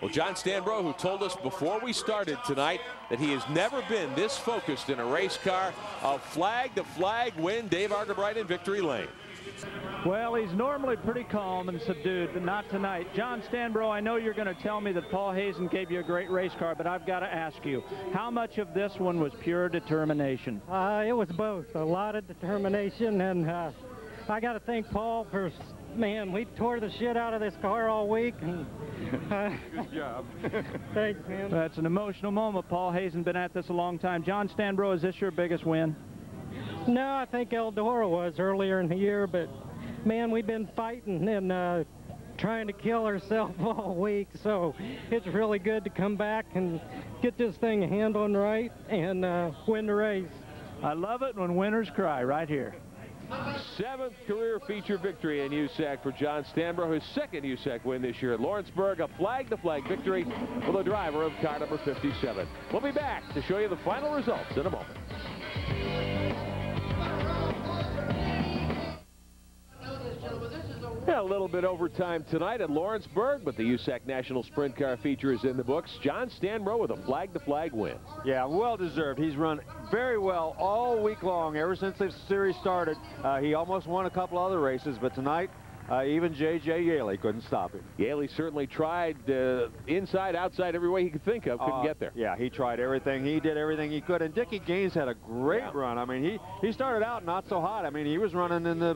Well, John Stanbro, who told us before we started tonight that he has never been this focused in a race car. A flag to flag win. Dave Argabright in victory lane. Well, he's normally pretty calm and subdued, but not tonight. John Stanbro, I know you're going to tell me that Paul Hazen gave you a great race car, but I've got to ask you, how much of this one was pure determination? It was both. A lot of determination, and I got to thank Paul for, man, we tore the shit out of this car all week. And, good job. Thanks, man. That's an emotional moment. Paul Hazen been at this a long time. John Stanbro, is this your biggest win? No, I think Eldora was earlier in the year, but man, we've been fighting and trying to kill ourselves all week, so it's really good to come back and get this thing handling right and win the race. I love it when winners cry right here. 7th career feature victory in USAC for John Stanbro, his 2nd USAC win this year at Lawrenceburg. A flag-to-flag victory for the driver of car number 57. We'll be back to show you the final results in a moment. Yeah, a little bit overtime tonight at Lawrenceburg, but the USAC National Sprint Car feature is in the books. John Stanbro with a flag-to-flag win. Yeah, well-deserved. He's run very well all week long, ever since the series started. He almost won a couple other races, but tonight, even J.J. Yaley couldn't stop him. Yaley certainly tried inside, outside, every way he could think of. Couldn't get there. Yeah, he tried everything. He did everything he could. And Dickie Gaines had a great run. I mean, he started out not so hot. I mean, he was running in the,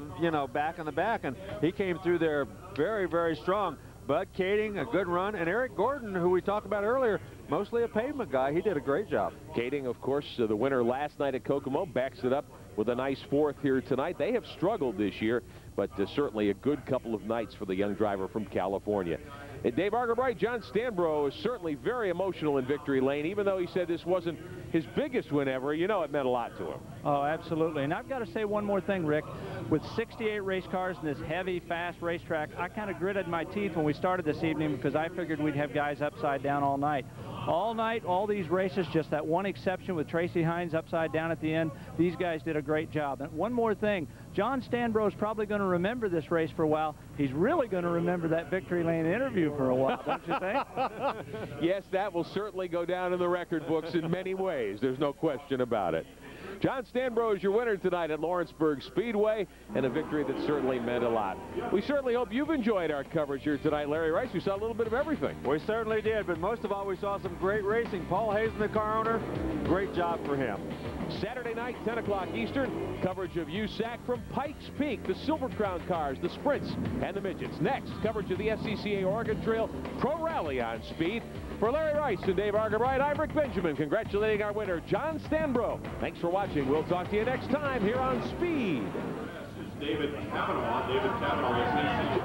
back in the back, and he came through there very, very strong. Bud Kading, a good run. And Eric Gordon, who we talked about earlier, mostly a pavement guy. He did a great job. Kading, of course, the winner last night at Kokomo, backs it up with a nice fourth here tonight. They have struggled this year, but certainly a good couple of nights for the young driver from California. And Dave Argerbright, John Stanbro is certainly very emotional in victory lane, even though he said this wasn't his biggest win ever. You know it meant a lot to him. Oh, absolutely. And I've got to say one more thing, Rick. With 68 race cars in this heavy, fast racetrack, I kind of gritted my teeth when we started this evening because I figured we'd have guys upside down all night. All night, all these races, just that one exception with Tracy Hines upside down at the end, these guys did a great job. And one more thing, John Stanbro is probably going to remember this race for a while. He's really going to remember that victory lane interview for a while, don't you think? Yes, that will certainly go down in the record books in many ways. There's no question about it. John Stanbro is your winner tonight at Lawrenceburg Speedway, and a victory that certainly meant a lot. We certainly hope you've enjoyed our coverage here tonight, Larry Rice. We saw a little bit of everything. We certainly did, but most of all, we saw some great racing. Paul Hazen, the car owner, great job for him. Saturday night, 10 o'clock Eastern, coverage of USAC from Pikes Peak, the Silver Crown cars, the sprints, and the midgets. Next, coverage of the SCCA Oregon Trail Pro Rally on Speed. For Larry Rice and Dave Argerbright, I'm Rick Benjamin, congratulating our winner, John Stanbro. Thanks for watching. We'll talk to you next time here on Speed. This is David Kavanaugh. David Kavanaugh,